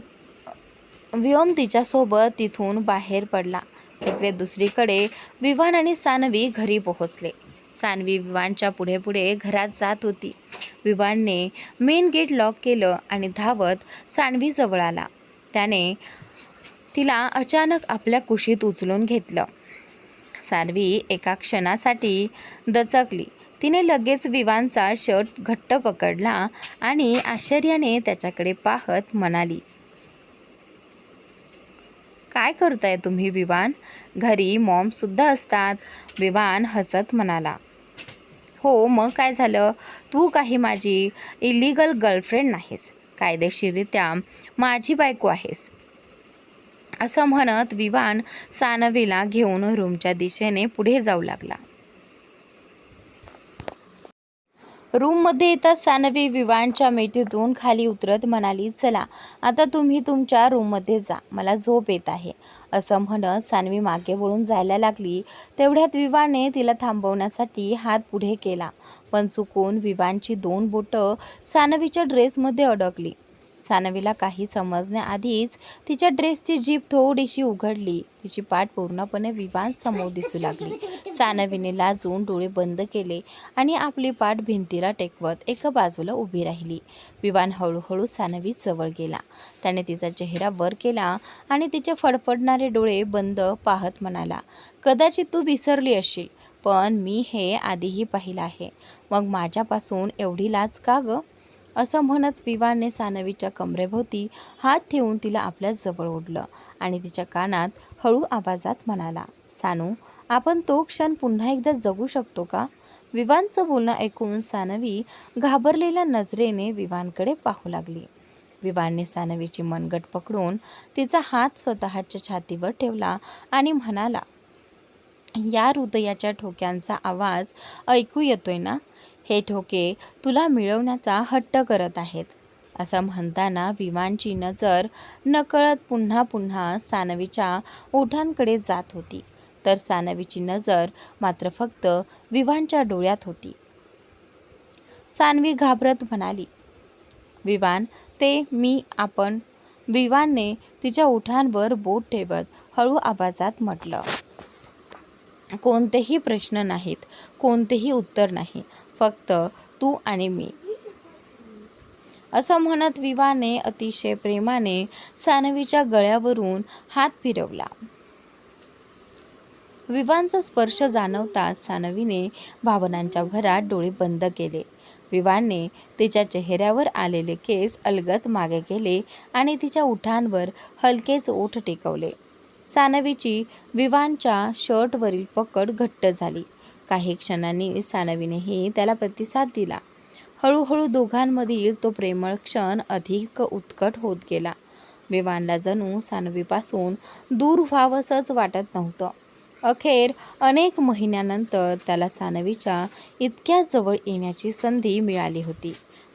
व्योम तिच्यासोबत तिथून बाहेर पडला. तिकडे दुसरीकडे विवान आणि सानवी घरी पोहोचले. सानवी विवानच्या पुढे पुढे घरात जात होती. विवानने मेन गेट लॉक केलं आणि धावत सानवीजवळ आला. त्याने तिला अचानक आपल्या कुशीत उचलून घेतलं. सानवी एका क्षणासाठी दचकली. तिने लगेच विवानचा शर्ट घट्ट पकडला आणि आश्चर्याने त्याच्याकडे पाहत म्हणाली, काय करताय तुम्ही विवान? घरी मॉमसुद्धा असतात. विवान हसत म्हणाला, हो मग काय झालं? तू काही माझी इलिगल गर्लफ्रेंड नाहीस. कायदेशीररित्या माझी बायको आहेस. असं म्हणत विवान सानवीला घेऊन रूमच्या दिशेने पुढे जाऊ लागला. रूममध्ये येताच सानवी विवानच्या मिठीतून खाली उतरत म्हणाली, चला आता तुम्ही तुमच्या रूममध्ये जा, मला झोप येत आहे. असं म्हणत सानवी मागे वळून जायला लागली. तेवढ्यात विवानने तिला थांबवण्यासाठी हात पुढे केला, पण चुकून विवानची 2 बोटं सानवीच्या ड्रेसमध्ये अडकली. सानवीला काही समजण्याआधीच तिच्या ड्रेसची जीप थोडीशी उघडली. तिची पाठ पूर्णपणे विवान समोर दिसू लागली. सानवीने लाजून डोळे बंद केले आणि आपली पाठ भिंतीला टेकवत एका बाजूला उभी राहिली. विवान हळूहळू सानवी जवळ गेला. त्याने तिचा चेहरा वर केला आणि तिचे फडफडणारे डोळे बंद पाहत म्हणाला, कदाचित तू विसरली असशील, पण मी हे आधीही पाहिलं आहे. मग माझ्यापासून एवढी लाज का गं? असं म्हणत विवानने सानवीच्या कमरेभोवती हात ठेवून तिला आपल्या जवळ ओढलं आणि तिच्या कानात हळू आवाजात म्हणाला, सानू, आपण तो क्षण पुन्हा एकदा जगू शकतो का? विवानचं बोलणं ऐकून सानवी घाबरलेल्या नजरेने विवानकडे पाहू लागली. विवानने सानवीची मनगट पकडून तिचा हात स्वतःच्या छातीवर ठेवला आणि म्हणाला, या हृदयाच्या ठोक्यांचा आवाज ऐकू येतोय ना? हे ठोके तुला मिळवण्याचा हट्ट करत आहेत. असं म्हणताना विवानची नजर नकळत पुन्हा पुन्हा सानवीच्या ओठांकडे जात होती, तर सानवीची नजर मात्र फक्त विवानच्या डोळ्यात होती. सानवी घाबरत म्हणाली, विवान, ते मी आपण. विवानने तिच्या ओठांवर बोट ठेवत हळू आवाजात म्हटलं, कोणतेही प्रश्न नाहीत, कोणतेही उत्तर नाही, फक्त तू आणि मी. असं म्हणत विवाने अतिशय प्रेमाने सानवीच्या गळ्यावरून हात फिरवला. विवानचा स्पर्श जाणवताच सानवीने भावनांच्या भरात डोळे बंद केले. विवानने तिच्या चेहऱ्यावर आलेले केस अलगद मागे केले आणि तिच्या ओठांवर हलकेच ओठ टेकवले. सानवीची विवानच्या शर्टवरील पकड घट्ट झाली. काही क्षणांनी सानवीनेही त्याला प्रतिसाद दिला. हळूहळू दोघांमधील तो प्रेमळ क्षण अधिक उत्कट होत गेला. विवानला जणू सानवीपासून दूर व्हावंसंच वाटत नव्हतं. अखेर अनेक महिन्यानंतर त्याला सानवीच्या इतक्या जवळ येण्याची संधी मिळाली होती.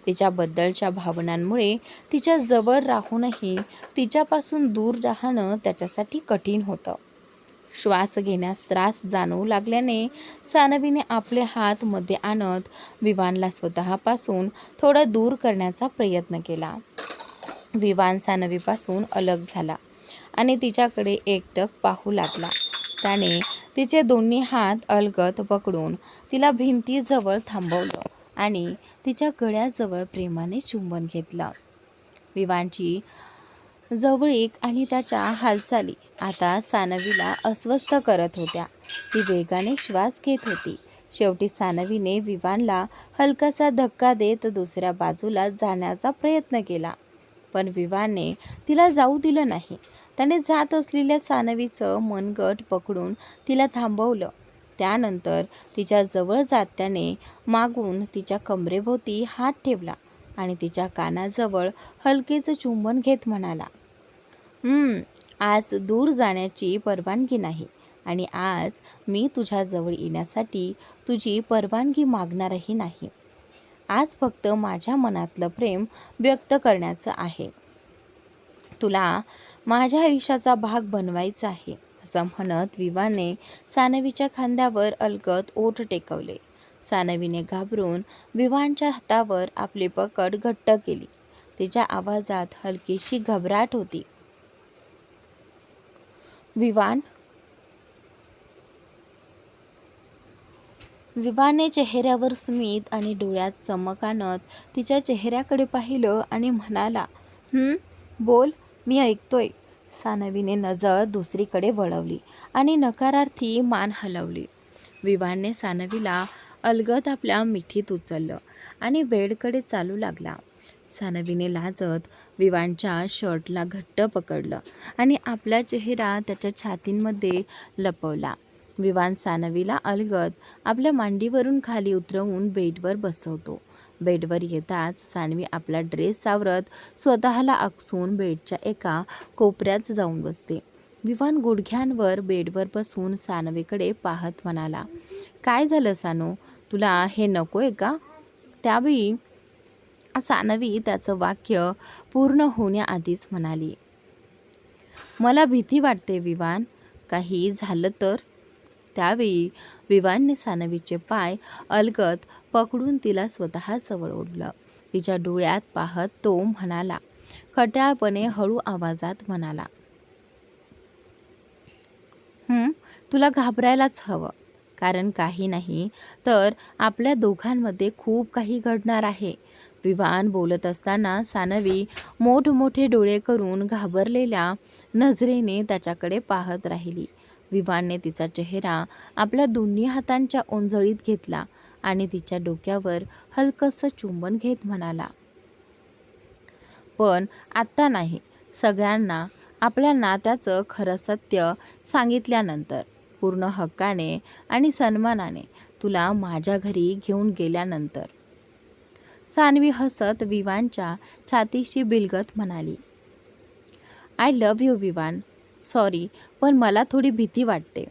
तिच्याबद्दलच्या भावनांमुळे तिच्या जवळ राहूनही तिच्यापासून दूर राहणं त्याच्यासाठी कठीण होतं. श्वास घेण्यास त्रास जाणवू लागल्याने सानवीने आपले हात मध्ये आणत विवानला स्वतःपासून थोडं दूर करण्याचा प्रयत्न केला. विवान सानवीपासून अलग झाला आणि तिच्याकडे एकटक पाहू लागला. त्याने तिचे दोन्ही हात अलगद पकडून तिला भिंतीजवळ थांबवलं आणि तिच्या गळ्याजवळ प्रेमाने चुंबन घेतलं. विवानची जवळीक आणि त्याच्या हालचाली आता सानवीला अस्वस्थ करत होत्या. ती वेगाने श्वास घेत होती. शेवटी सानवीने विवानला हलकासा धक्का देत दुसऱ्या बाजूला जाण्याचा प्रयत्न केला, पण विवानने तिला जाऊ दिलं नाही. त्याने जात असलेल्या सानवीचं मनगट पकडून तिला थांबवलं. त्यानंतर तिच्या जवळ जात त्याने मागून तिच्या कमरेभोवती हात ठेवला आणि तिच्या कानाजवळ हलकेच चुंबन घेत म्हणाला, आज दूर जाण्याची परवानगी नाही आणि आज मी तुझ्याजवळ येण्यासाठी तुझी परवानगी मागणारही नाही. आज फक्त माझ्या मनातलं प्रेम व्यक्त करण्याचं आहे. तुला माझ्या आयुष्याचा भाग बनवायचा आहे, असं म्हणत विवानने सानवीच्या खांद्यावर अलगद ओठ टेकवले. सानवीने घाबरून विवानच्या हातावर आपली पकड घट्ट केली. तिच्या आवाजात हलकीशी घबराट होती. विवानने चेहऱ्यावर स्मित आणि डोळ्यात चमक आणत तिच्या चेहऱ्याकडे पाहिलं आणि म्हणाला, बोल, मी ऐकतोय. सानवीने नजर दुसरीकडे वळवली आणि नकारार्थी मान हलवली. विवानने सानवीला अलगद आपल्या मिठीत उचललं आणि बेडकडे चालू लागला. सानवीने लाजत विवानच्या शर्टला घट्ट पकडलं आणि आपला चेहरा त्याच्या छातींमध्ये लपवला. विवान सानवीला अलगद आपल्या मांडीवरून खाली उतरवून बेडवर बसवतो. बेडवर येताच सानवी आपला ड्रेस सावरत स्वतःला आकसून बेडच्या एका कोपऱ्यात जाऊन बसते. विवान गुडघ्यांवर बेडवर बसून सानवीकडे पाहत म्हणाला, काय झालं सानू, तुला हे नकोय का? त्यावेळी सानवी त्याचं वाक्य पूर्ण होण्याआधीच म्हणाली, मला भीती वाटते विवान, काही झालं तर? त्यावेळी विवानने सानवीचे पाय अलगद पकडून तिला स्वतःजवळ ओढलं. तिच्या डोळ्यात पाहत तो म्हणाला, खट्याळपणे हळू आवाजात म्हणाला, तुला घाबरायलाच हवं, कारण काही नाही तर आपल्या दोघांमध्ये खूप काही घडणार आहे. विवान बोलत असताना सानवी मोठमोठे डोळे करून घाबरलेल्या नजरेने त्याच्याकडे पाहत राहिली. विवानने तिचा चेहरा आपल्या दोन्ही हातांच्या ओंजळीत घेतला आणि तिच्या डोक्यावर हलकंसं चुंबन घेत म्हणाला, पण आत्ता नाही. सगळ्यांना आपल्या नात्याचं खरं सत्य सांगितल्यानंतर, पूर्ण हक्काने आणि सन्मानाने तुला माझ्या घरी घेऊन गेल्यानंतर. सानवी हसत विवानच्या छातीशी बिलगत म्हणाली, I love you Vivan, sorry, पण मला थोडी भीती वाटते.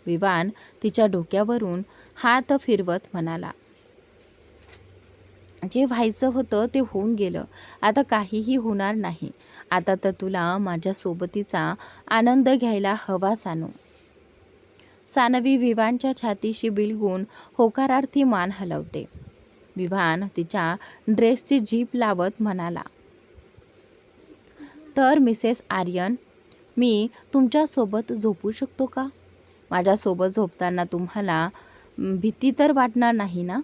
विवान तिच्या डोक्यावरून हात फिरवत म्हणाला, जे व्हायचं होतं ते होऊन गेलं, आता काहीही होणार नाही. आता तर तुला माझ्या सोबतीचा आनंद घ्यायला हवा सानू. सानवी विवानच्या छातीशी बिलगून होकारार्थी मान हलवते. विवान तिच्या ड्रेसची झीप लावत म्हणाला, तर मिसेस आर्यन, मी तुमच्यासोबत झोपू शकतो का? माझ्यासोबत झोपताना तुम्हाला भीती तर वाटणार नाही ना?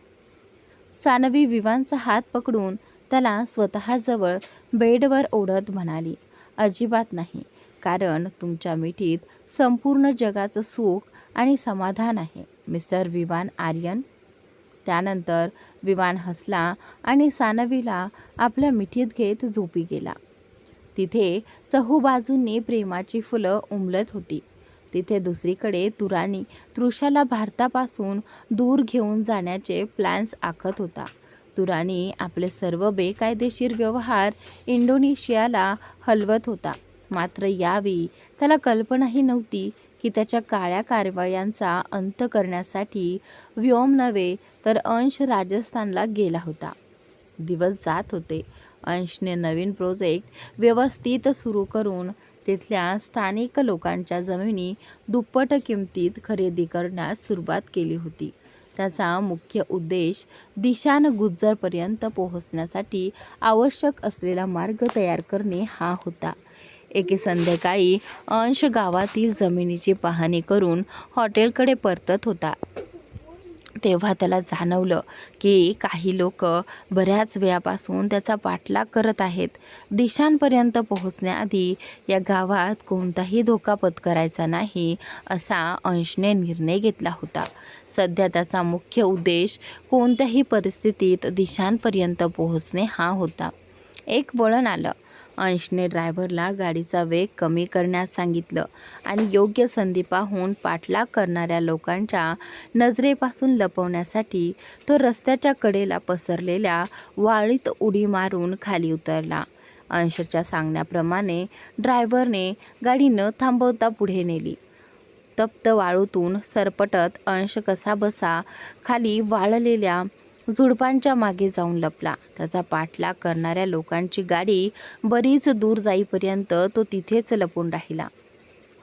सानवी विवानचा हात पकडून त्याला स्वतःजवळ बेडवर ओढत म्हणाली, अजिबात नाही, कारण तुमच्या मिठीत संपूर्ण जगाचं सुख आणि समाधान आहे मिस्टर विवान आर्यन. त्यानंतर विवान हसला आणि सानवीला आपल्या मिठीत घेत झोपी गेला. तिथे चहूबाजूंनी प्रेमाची फुलं उमलत होती. तिथे दुसरीकडे तृषाला भारतापासून दूर घेऊन जाण्याचे प्लॅन्स आखत होता. तुरानी आपले सर्व बेकायदेशीर व्यवहार इंडोनेशियाला हलवत होता. मात्र यावेळी त्याला कल्पनाही नव्हती की त्याच्या काळ्या कारवायांचा अंत करण्यासाठी व्योम नव्हे तर अंश राजस्थानला गेला होता. दिवस जात होते. अंशने नवीन प्रोजेक्ट व्यवस्थित सुरू करून तिथल्या स्थानिक लोकांच्या जमिनी दुप्पट किमतीत खरेदी करण्यास सुरुवात केली होती. त्याचा मुख्य उद्देश दिशान गुज्जरपर्यंत पोहोचण्यासाठी आवश्यक असलेला मार्ग तयार करणे हा होता. एके संध्याकाळी अंश गावातील जमिनीची पाहणी करून हॉटेलकडे परतत होता. तेव्हा त्याला जाणवलं की काही लोक बऱ्याच वेळापासून त्याचा पाठलाग करत आहेत. दिशांपर्यंत पोहोचण्याआधी या गावात कोणताही धोका पत्करायचा नाही असा अंशने निर्णय घेतला होता. सध्या त्याचा मुख्य उद्देश कोणत्याही परिस्थितीत दिशांपर्यंत पोहोचणे हा होता. एक वळण आलं. अंशने ड्रायव्हरला गाडीचा वेग कमी करण्यास सांगितलं आणि योग्य संधी पाहून पाठलाग करणाऱ्या लोकांच्या नजरेपासून लपवण्यासाठी तो रस्त्याच्या कडेला पसरलेल्या वाळीत उडी मारून खाली उतरला. अंशच्या सांगण्याप्रमाणे ड्रायव्हरने गाडी न थांबवता पुढे नेली. तप्त वाळूतून सरपटत अंश कसाबसा खाली वाळलेल्या झुडपांच्या मागे जाऊन लपला. त्याचा पाठलाग करणाऱ्या लोकांची गाडी बरीच दूर जाईपर्यंत तो तिथेच लपून राहिला.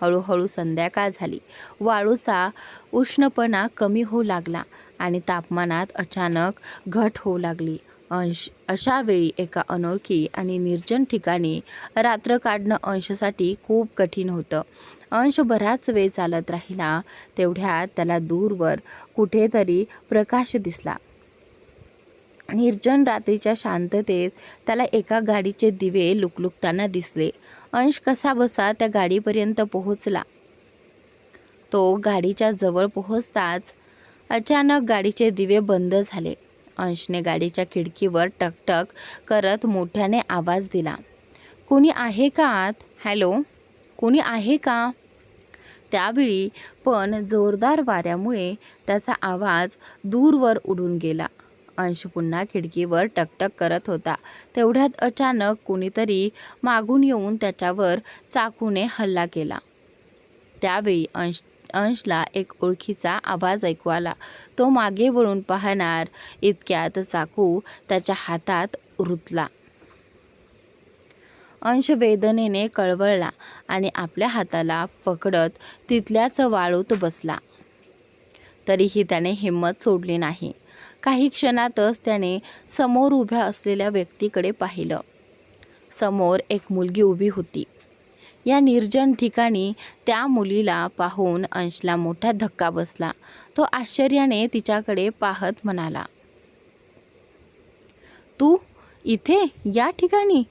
हळूहळू संध्याकाळ झाली. वाळूचा उष्णपणा कमी होऊ लागला आणि तापमानात अचानक घट होऊ लागली. अशा वेळी एका अनोळखी आणि निर्जन ठिकाणी रात्र काढणं अंशसाठी खूप कठीण होतं. अंश बराच वेळ चालत राहिला. तेवढ्यात त्याला दूरवर कुठेतरी प्रकाश दिसला. निर्जन रात्रीच्या शांततेत त्याला एका गाडीचे दिवे लुकलुकताना दिसले. अंश कसाबसा त्या गाडीपर्यंत पोहोचला. तो गाडीच्या जवळ पोहोचताच अचानक गाडीचे दिवे बंद झाले. अंशने गाडीच्या खिडकीवर टकटक करत मोठ्याने आवाज दिला. कोणी आहे का आत? हॅलो, कोणी आहे का? त्यावेळी पण जोरदार वाऱ्यामुळे त्याचा आवाज दूरवर उडून गेला. अंश पुन्हा खिडकीवर टकटक करत होता. तेवढ्यात अचानक कुणीतरी मागून येऊन त्याच्यावर चाकूने हल्ला केला. त्यावेळी अंशला एक ओळखीचा आवाज ऐकू आला. तो मागे वळून पाहणार इतक्यात चाकू त्याच्या हातात रुतला. अंश वेदनेने कळवळला आणि आपल्या हाताला पकडत तिथल्याच वाळूत बसला. तरीही त्याने हिंमत सोडली नाही. काही क्षणातच त्याने समोर उभ्या असलेल्या व्यक्तीकडे पाहिलं. समोर एक मुलगी उभी होती. या निर्जन ठिकाणी त्या मुलीला पाहून अंशला मोठा धक्का बसला. तो आश्चर्याने तिच्याकडे पाहत म्हणाला, तू इथे या ठिकाणी?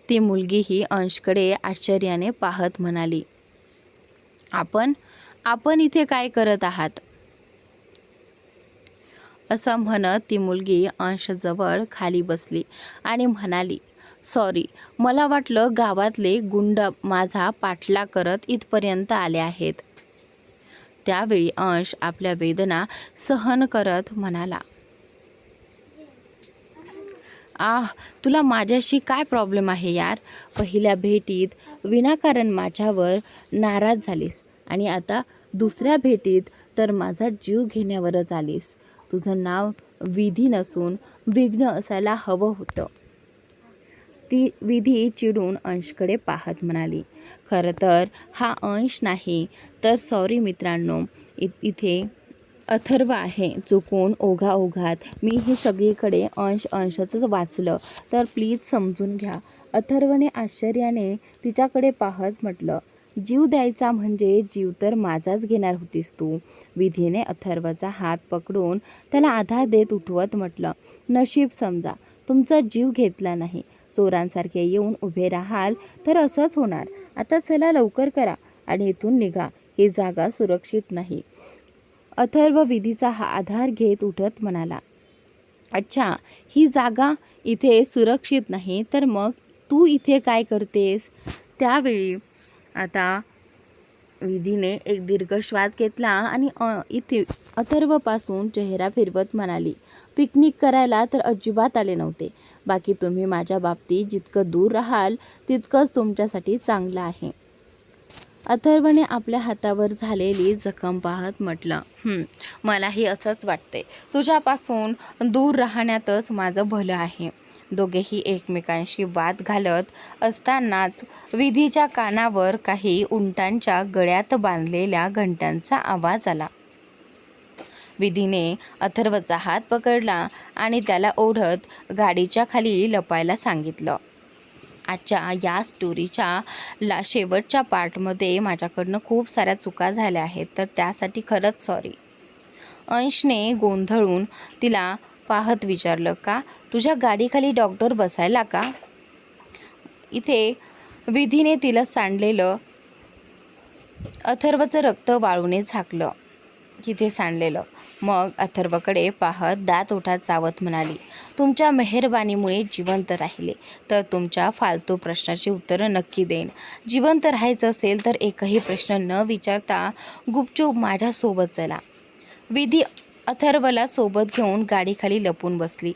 ती मुलगीही अंशकडे आश्चर्याने पाहत म्हणाली, आपण इथे काय करत आहात? असं म्हणत ती मुलगी अंशजवळ खाली बसली आणि म्हणाली, सॉरी, मला वाटलं गावातले गुंड माझा पाठलाग करत इथपर्यंत आले आहेत. त्यावेळी अंश आपल्या वेदना सहन करत म्हणाला, तुला माझ्याशी काय प्रॉब्लेम आहे यार? पहिल्या भेटीत विनाकारण माझ्यावर नाराज झालीस आणि आता दुसऱ्या भेटीत तर माझा जीव घेण्यावरच आलीस. तुझं नाव विधी नसून विघ्न असायला हवं होतं. ती विधी चिडून अंशकडे पाहत म्हणाली, खरं तर हा अंश नाही तर सॉरी मित्रांनो, इथे अथर्व आहे. चुकून ओघाओघात मी हे सगळीकडे अंशच वाचलं तर प्लीज समजून घ्या. अथर्वने आश्चर्याने तिच्याकडे पाहत म्हटलं, जीव द्यायचा म्हणजे जीव तर माझाच घेणार होतीस तू. विधीने अथर्वचा हात पकडून त्याला आधार देत उठवत म्हटलं, नशीब समजा, तुमचा जीव घेतला नाही. चोरांसारखे येऊन उभे राहाल तर असंच होणार. आता चला लवकर करा आणि इथून निघा. ही जागा सुरक्षित नाही. अथर्व विधीचा हा आधार घेत उठत म्हणाला, अच्छा, ही जागा इथे सुरक्षित नाही तर मग तू इथे काय करतेस? त्यावेळी आता विधीने एक दीर्घ श्वास घेतला आणि इथे अथर्वपासून चेहरा फिरवत म्हणाली, पिकनिक करायला तर अजिबात आले नव्हते. बाकी तुम्ही माझ्या बाबतीत जितकं दूर राहाल तितकंच तुमच्यासाठी चांगलं आहे. अथर्वने आपल्या हातावर झालेली जखम पाहत म्हटलं, मलाही असंच वाटते. तुझ्यापासून दूर राहण्यातच माझं भलं आहे. दोघेही एकमेकांशी वाद घालत असतानाच विधीच्या कानावर काही उंटांच्या गळ्यात बांधलेल्या घंटांचा आवाज आला. विधीने अथर्वचा हात पकडला आणि त्याला ओढत गाडीच्या खाली लपायला सांगितलं. आजच्या या स्टोरीच्या शेवटच्या पार्टमध्ये माझ्याकडनं खूप साऱ्या चुका झाल्या आहेत, तर त्यासाठी खरंच सॉरी. अंशने गोंधळून तिला पाहत विचारलं, का तुझ्या गाडीखाली डॉक्टर बसायला का? इथे विधीने तिला सांडलेलं अथर्वचं रक्त वाळूने झाकलं. तिथे सांडलेलं. मग अथर्वकडे पाहत दात ओठात चावत म्हणाली, तुमच्या मेहरबानीमुळे जिवंत राहिले, तर तुमच्या फालतू प्रश्नाची उत्तरं नक्की देईन. जिवंत राहायचं असेल तर एकही प्रश्न न विचारता गुपचूप माझ्यासोबत चला. विधी अथर्वला सोबत घेऊन गाडीखाली लपून बसली.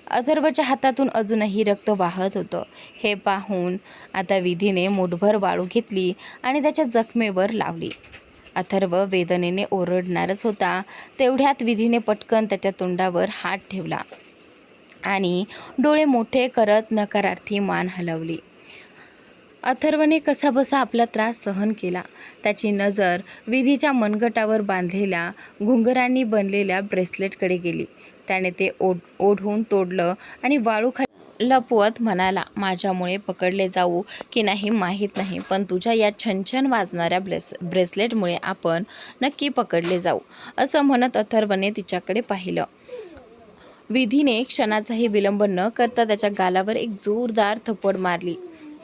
अथर्वच्या हातातून अजूनही रक्त वाहत होतं. हे पाहून आता विधीने मुठभर वाळू घेतली आणि त्याच्या जखमेवर लावली. अथर्व वेदनेने ओरडणारच होता, तेवढ्यात विधीने पटकन त्याच्या तोंडावर हात ठेवला आणि डोळे मोठे करत नकारार्थी मान हलवली. अथर्वने कसाबसा आपला त्रास सहन केला. त्याची नजर विधीच्या मनगटावर बांधलेल्या घुंगरांनी बनलेल्या ब्रेसलेटकडे गेली. त्याने ते ओढून तोडलं आणि वाळूखाली लपवत म्हणाला, माझ्यामुळे पकडले जाऊ की नाही माहीत नाही, पण तुझ्या या छनछन वाजणाऱ्या ब्रेसलेटमुळे आपण नक्की पकडले जाऊ. असं म्हणत अथर्वने तिच्याकडे पाहिलं. विधीने क्षणाचाही विलंब न करता त्याच्या गालावर एक जोरदार थप्पड मारली.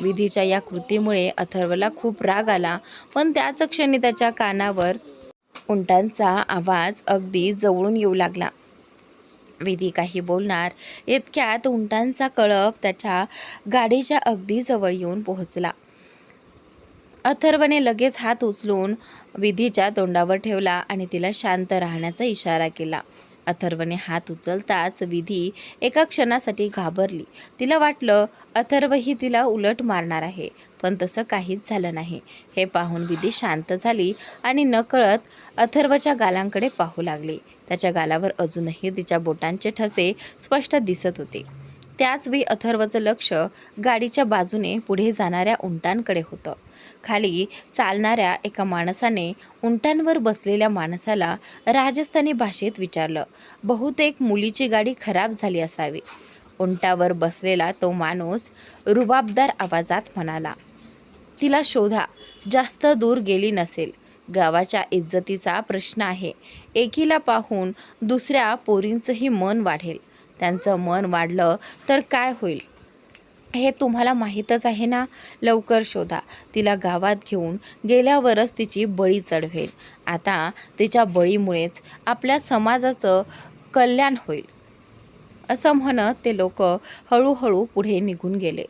विधीच्या या कृतीमुळे अथर्वला खूप राग आला, पण त्याच क्षणी त्याच्या कानावर उंटांचा आवाज अगदी जवळून येऊ लागला. विधी काही बोलणार इतक्यात उंटांचा कळप त्याच्या गाडीच्या अगदी जवळ येऊन पोहोचला. अथर्वने लगेच हात उचलून विधीच्या तोंडावर ठेवला आणि तिला शांत राहण्याचा इशारा केला. अथर्वने हात उचलताच विधी एका क्षणासाठी घाबरली. तिला वाटलं अथर्वही तिला उलट मारणार आहे, पण तसं काहीच झालं नाही. हे पाहून विधी शांत झाली आणि नकळत अथर्वच्या गालांकडे पाहू लागली. त्याच्या गालावर अजूनही तिच्या बोटांचे ठसे स्पष्ट दिसत होते. त्याचवेळी अथर्वचं लक्ष गाडीच्या बाजूने पुढे जाणाऱ्या उंटांकडे होतं. खाली चालणाऱ्या एका माणसाने उंटांवर बसलेल्या माणसाला राजस्थानी भाषेत विचारलं. बहुतेक मुलीची गाडी खराब झाली असावी. उंटावर बसलेला तो माणूस रुबाबदार आवाजात म्हणाला, तिला शोधा, जास्त दूर गेली नसेल. गावाच्या इज्जतीचा प्रश्न आहे. एकीला पाहून दुसऱ्या पोरींचंही मन वाढेल. त्यांचं मन वाढलं तर काय होईल हे तुम्हाला माहीतच आहे ना. लवकर शोधा. तिला गावात घेऊन गेल्यावरच तिची बळी चढवेल. आता तिच्या बळीमुळेच आपल्या समाजाचं कल्याण होईल. असं म्हणत ते लोक हळूहळू पुढे निघून गेले.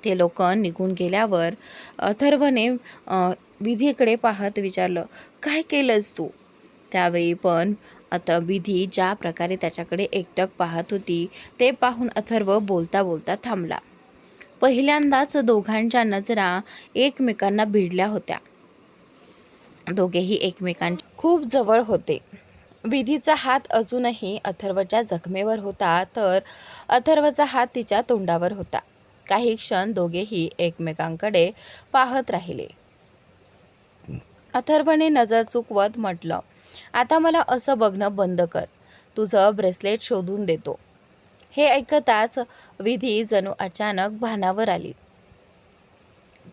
ते लोक निघून गेल्यावर अथर्वने विधीकडे पाहत विचारलं, काय केलंस तू? त्यावेळी पण आता विधी ज्या प्रकारे त्याच्याकडे एकटक पाहत होती ते पाहून अथर्व बोलता बोलता थांबला. पहिल्यांदाच दोघांच्या नजरा एकमेकांना भिडल्या होत्या. दोघेही एकमेकांच्या खूप जवळ होते. विधीचा हात अजूनही अथर्वच्या जखमेवर होता, तर अथर्वचा हात तिच्या तोंडावर होता. काही क्षण दोघेही एकमेकांकडे पाहत राहिले. अथर्वने नजर चुकवत म्हटलं, आता मला असं बघणं बंद कर. तुझं ब्रेसलेट शोधून देतो. हे ऐकताच विधी जणू अचानक भानावर आली.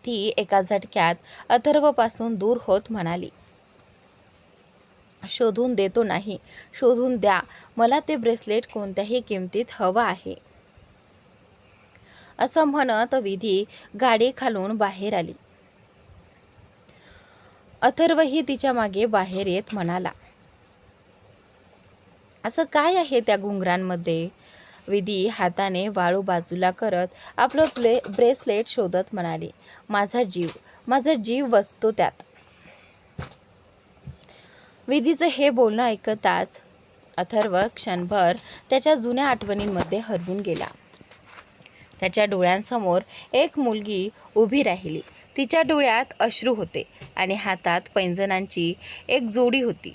ती एका झटक्यात अथर्वपासून दूर होत म्हणाली, शोधून देतो नाही, शोधून द्या. मला ते ब्रेसलेट कोणत्याही किमतीत हवं आहे. असं म्हणत विधी गाडी खालून बाहेर आली. अथर्वही तिच्या मागे बाहेर येत म्हणाला, असं काय आहे त्या घुंगरांमध्ये? विधी हाताने वाळू बाजूला करत आपलं ब्रेसलेट शोधत म्हणाली, माझा जीव बसतो त्यात. विधीचं हे बोलणं ऐकताच अथर्व क्षणभर त्याच्या जुन्या आठवणींमध्ये हरवून गेला. त्याच्या डोळ्यांसमोर एक मुलगी उभी राहिली. तिच्या डोळ्यात अश्रू होते आणि हातात पैंजणांची एक जोडी होती.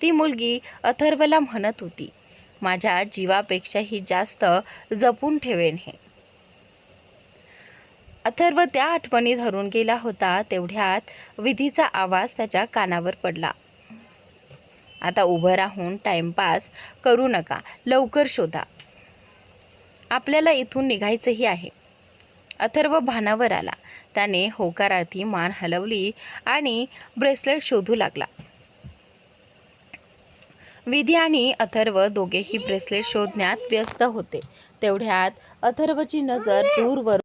ती मुलगी अथर्वला म्हणत होती, माझ्या जीवापेक्षाही जास्त जपून ठेवेन हे. अथर्व त्या आठवणी धरून गेला होता. तेवढ्यात विधीचा आवाज त्याच्या कानावर पडला. आता उभं राहून टाइमपास करू नका, लवकर शोधा, आपल्याला इथून निघायचंही आहे. अथर्व भानावर आला. त्याने होकारार्थी मान हलवली आणि ब्रेसलेट शोधू लागला. विधी आणि अथर्व दोघेही ब्रेसलेट शोधण्यात व्यस्त होते. तेवढ्यात अथर्वची नजर दूरवर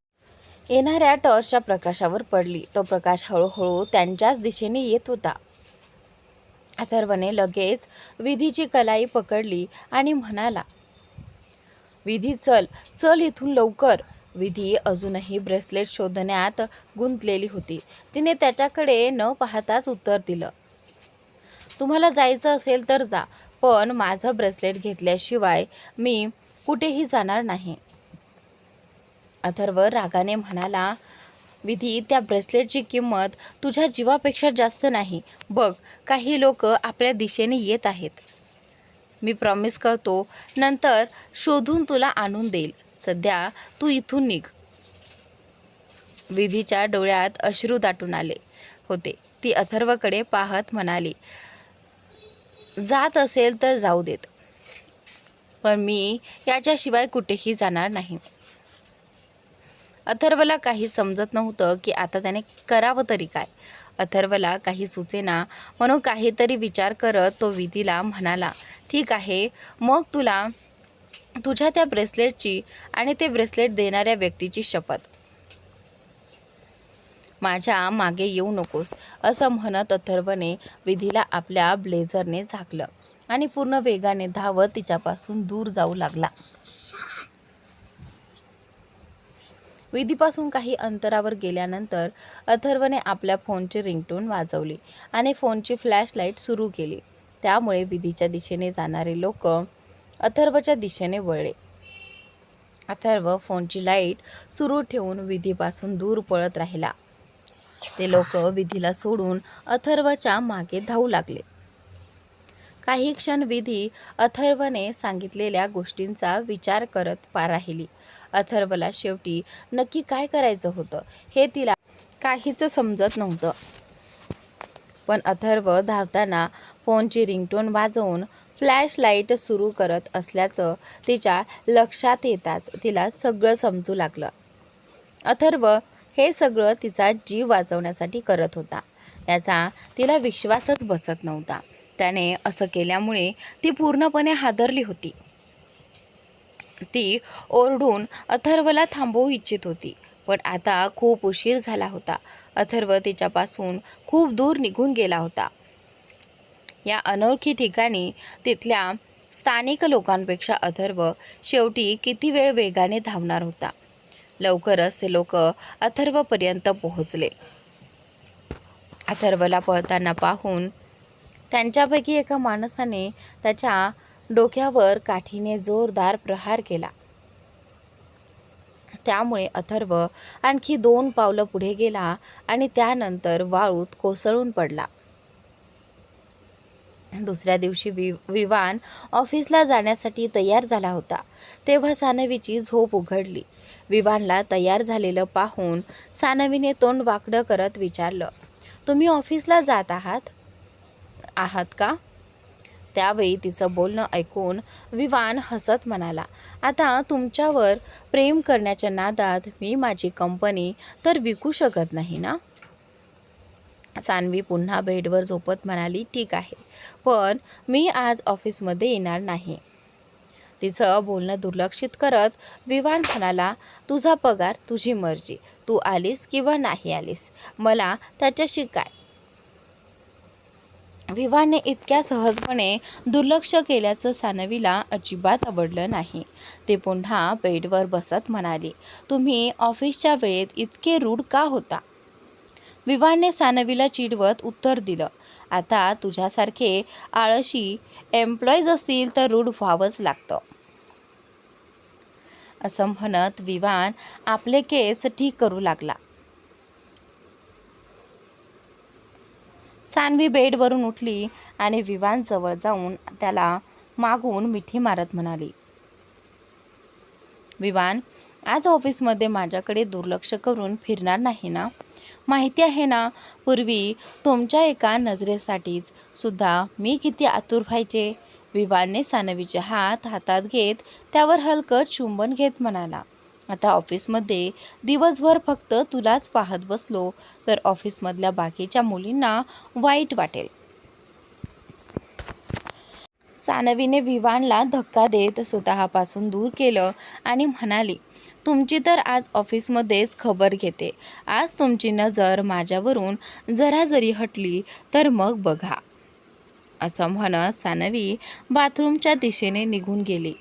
येणाऱ्या टॉर्चच्या प्रकाशावर पडली. तो प्रकाश हळूहळू त्यांच्याच दिशेने येत होता. अथर्वने लगेच विधीची कलाई पकडली आणि म्हणाला, विधी चल चल इथून लवकर. विधी अजूनही ब्रेसलेट शोधण्यात गुंतलेली होती. तिने त्याच्याकडे न पाहताच उत्तर दिलं, तुम्हाला जायचं असेल तर जा, पण माझं ब्रेसलेट घेतल्याशिवाय मी कुठेही जाणार नाही. अथर्व रागाने म्हणाला, विधी त्या ब्रेसलेटची किंमत तुझ्या जीवापेक्षा जास्त नाही. बघ, काही लोक आपल्या दिशेने येत आहेत. मी प्रॉमिस करतो नंतर शोधून तुला आणून देईल. सध्या तू इथून निघ. विधीच्या डोळ्यात अश्रू दाटून आले होते. ती अथर्वकडे पाहत म्हणाली, जात असेल तर जाऊ देत, पण मी याच्याशिवाय कुठेही जाणार नाही. अथर्वला काही समजत नव्हतं की आता त्याने करावं तरी काय. अथर्वला काही सुचेना म्हणून काहीतरी विचार करत तो विधीला म्हणाला, ठीक आहे, मग तुला तुझ्या त्या ब्रेसलेटची आणि ते ब्रेसलेट देणाऱ्या व्यक्तीची शपथ, माझ्या मागे येऊ नकोस. असं म्हणत अथर्वने विधीला आपल्या ब्लेझरने झाकलं आणि पूर्ण वेगाने धावत तिच्यापासून दूर जाऊ लागला. विधीपासून काही अंतरावर गेल्यानंतर अथर्वने आपल्या फोनची रिंगटोन वाजवली आणि फोनची फ्लॅशलाईट सुरू केली. त्यामुळे विधीच्या दिशेने जाणारे लोक अथर्वच्या दिशेने वळले. अथर्व फोनची लाईट सुरू ठेवून विधीपासून दूर पळत राहिला. ते लोक विधीला सोडून अथर्वच्या मागे धावू लागले. काही क्षण विधी अथर्वने सांगितलेल्या गोष्टींचा विचार करत राहिली. अथर्वला शेवटी नक्की काय करायचं होतं हे तिला काहीच समजत नव्हतं. पण अथर्व धावताना फोनची रिंगटोन वाजवून फ्लॅश लाईट सुरू करत असल्याचं तिच्या लक्षात येताच तिला सगळं समजू लागलं. अथर्व हे सगळं तिचा जीव वाचवण्यासाठी करत होता याचा तिला विश्वासच बसत नव्हता. त्याने असं केल्यामुळे ती पूर्णपणे हादरली होती. ती ओरडून अथर्वला थांबवू इच्छित होती, पण आता खूप उशीर झाला होता. अथर्व तिच्यापासून खूप दूर निघून गेला होता. या अनोळखी ठिकाणी तिथल्या स्थानिक लोकांपेक्षा अथर्व शेवटी किती वेळ वेगाने धावणार होता. लवकरच ते लोक अथर्वपर्यंत पोहोचले. अथर्वला पळताना पाहून त्यांच्यापैकी एका माणसाने त्याच्या डोक्यावर काठीने जोरदार प्रहार केला. त्यामुळे अथर्व आणखी 2 पावलं पुढे गेला आणि त्यानंतर वाळूत कोसळून पडला. दुसऱ्या दिवशी विवान ऑफिसला जाण्यासाठी तयार झाला होता. तेव्हा सानवीची झोप उघडली. विवानला तयार झालेलं पाहून सानवीने तोंड वाकडं करत विचारलं, तुम्ही ऑफिसला जात आहात का? त्यावेळी तिचं बोलणं ऐकून विवान हसत म्हणाला, आता तुमच्यावर प्रेम करण्याच्या नादात मी माझी कंपनी तर विकू शकत नाही ना. सानवी पुन्हा बेडवर झोपत म्हणाली, ठीक आहे, पण मी आज ऑफिसमध्ये येणार नाही. तिचं बोलणं दुर्लक्षित करत विवान म्हणाला, तुझा पगार तुझी मर्जी, तू आलीस किंवा नाही आलीस, मला त्याच्याशी काय. विवाने इतक्या सहजपणे दुर्लक्ष केल्याचं सानवीला अजिबात आवडलं नाही. ती पुन्हा बेडवर बसत म्हणाली, तुम्ही ऑफिसच्या वेळेत इतके रूढ का होता? विवाने सानवीला चिडवत उत्तर दिलं, आता तुझ्यासारखे आळशी एम्प्लॉईज असतील तर रूढ व्हावंच लागतं. असं म्हणत विवान आपले केस ठीक करू लागला. सानवी बेडवरून उठली आणि विवान जवळ जाऊन त्याला मागून मिठी मारत म्हणाली, विवान, आज ऑफिसमध्ये माझ्याकडे दुर्लक्ष करून फिरणार नाही ना? माहिती आहे ना, पूर्वी तुमच्या एका नजरेसाठीच सुद्धा मी किती आतुर व्हायचे. विवानने सानवीचे हात हातात घेत त्यावर हलकं चुंबन घेत म्हणाला, आता ऑफिसमध्ये दिवसभर फक्त तुलाच पाहत बसलो तर ऑफिसमधल्या बाकीच्या मुलींना वाईट वाटेल. सानवीने विवानला धक्का देत स्वतःपासून दूर केलं आणि म्हणाली, तुमची तर आज ऑफिसमध्येच खबर घेते. आज तुमची नजर माझ्यावरून जरा जरी हटली तर मग बघा. असं म्हणत सानवी बाथरूमच्या दिशेने निघून गेली.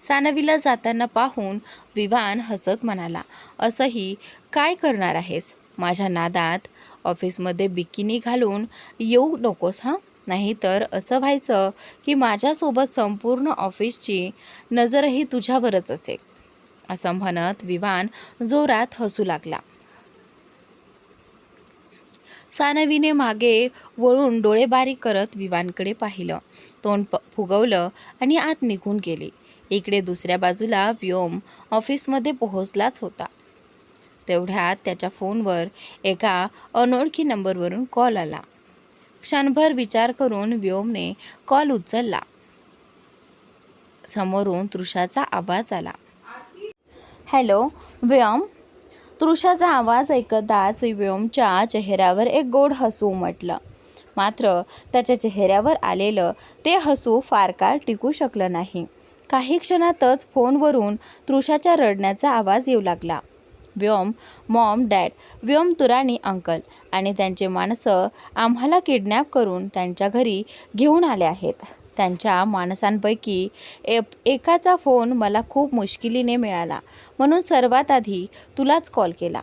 सानवीला जाताना पाहून विवान हसत म्हणाला, असंही काय करणार आहेस माझ्या नादात? ऑफिसमध्ये बिकिनी घालून येऊ नकोस हं, नाहीतर असं व्हायचं की माझ्यासोबत संपूर्ण ऑफिसची नजरही तुझ्यावरच असेल. असं म्हणत विवान जोरात हसू लागला. सानवीने मागे वळून डोळे बारीक करत विवानकडे पाहिलं, तोंड फुगवलं आणि आत निघून गेली. इकडे दुसऱ्या बाजूला व्योम ऑफिसमध्ये पोहोचलाच होता. तेवढ्यात त्याच्या फोनवर एका अनोळखी नंबरवरून कॉल आला. क्षणभर विचार करून व्योमने कॉल उचलला. समोरून तृषाचा आवाज आला. हॅलो व्योम. तृषाचा आवाज ऐकताच व्योमच्या चेहऱ्यावर एक गोड हसू उमटलं. मात्र त्याच्या चेहऱ्यावर आलेलं ते हसू फार काळ टिकू शकलं नाही. काही क्षणातच फोनवरून तृषाच्या रडण्याचा आवाज येऊ लागला. व्योम, मॉम, डॅड, व्योम तुराणी अंकल आणि त्यांचे माणसं आम्हाला किडनॅप करून त्यांच्या घरी घेऊन आले आहेत. त्यांच्या माणसांपैकी एकाचा फोन मला खूप मुश्किलीने मिळाला, म्हणून सर्वात आधी तुलाच कॉल केला.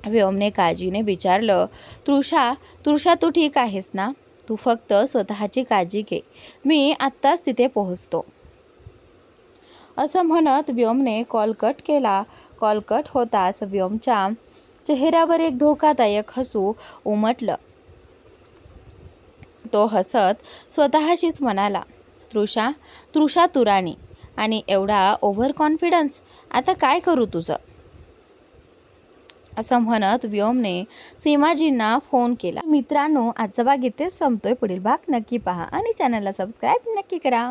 व्योमने काळजीने विचारलं, तृषा तू ठीक आहेस ना? तू फक्त स्वतःची काळजी घे, मी आत्ताच तिथे पोहोचतो. असं म्हणत व्योमने कॉल कट केला. कॉल कट होताच व्योमच्या चेहऱ्यावर एक धोकादायक हसू उमटलं. तो हसत स्वतःशीच म्हणाला, तृषा तुराणी आणि एवढा ओव्हर कॉन्फिडन्स, आता काय करू तुझं? असं म्हणत व्योमने सीमाजींना फोन केला. मित्रांनो, आजचा भाग इथेच संपतोय. पुढील भाग नक्की पहा आणि चॅनलला सबस्क्राईब नक्की करा.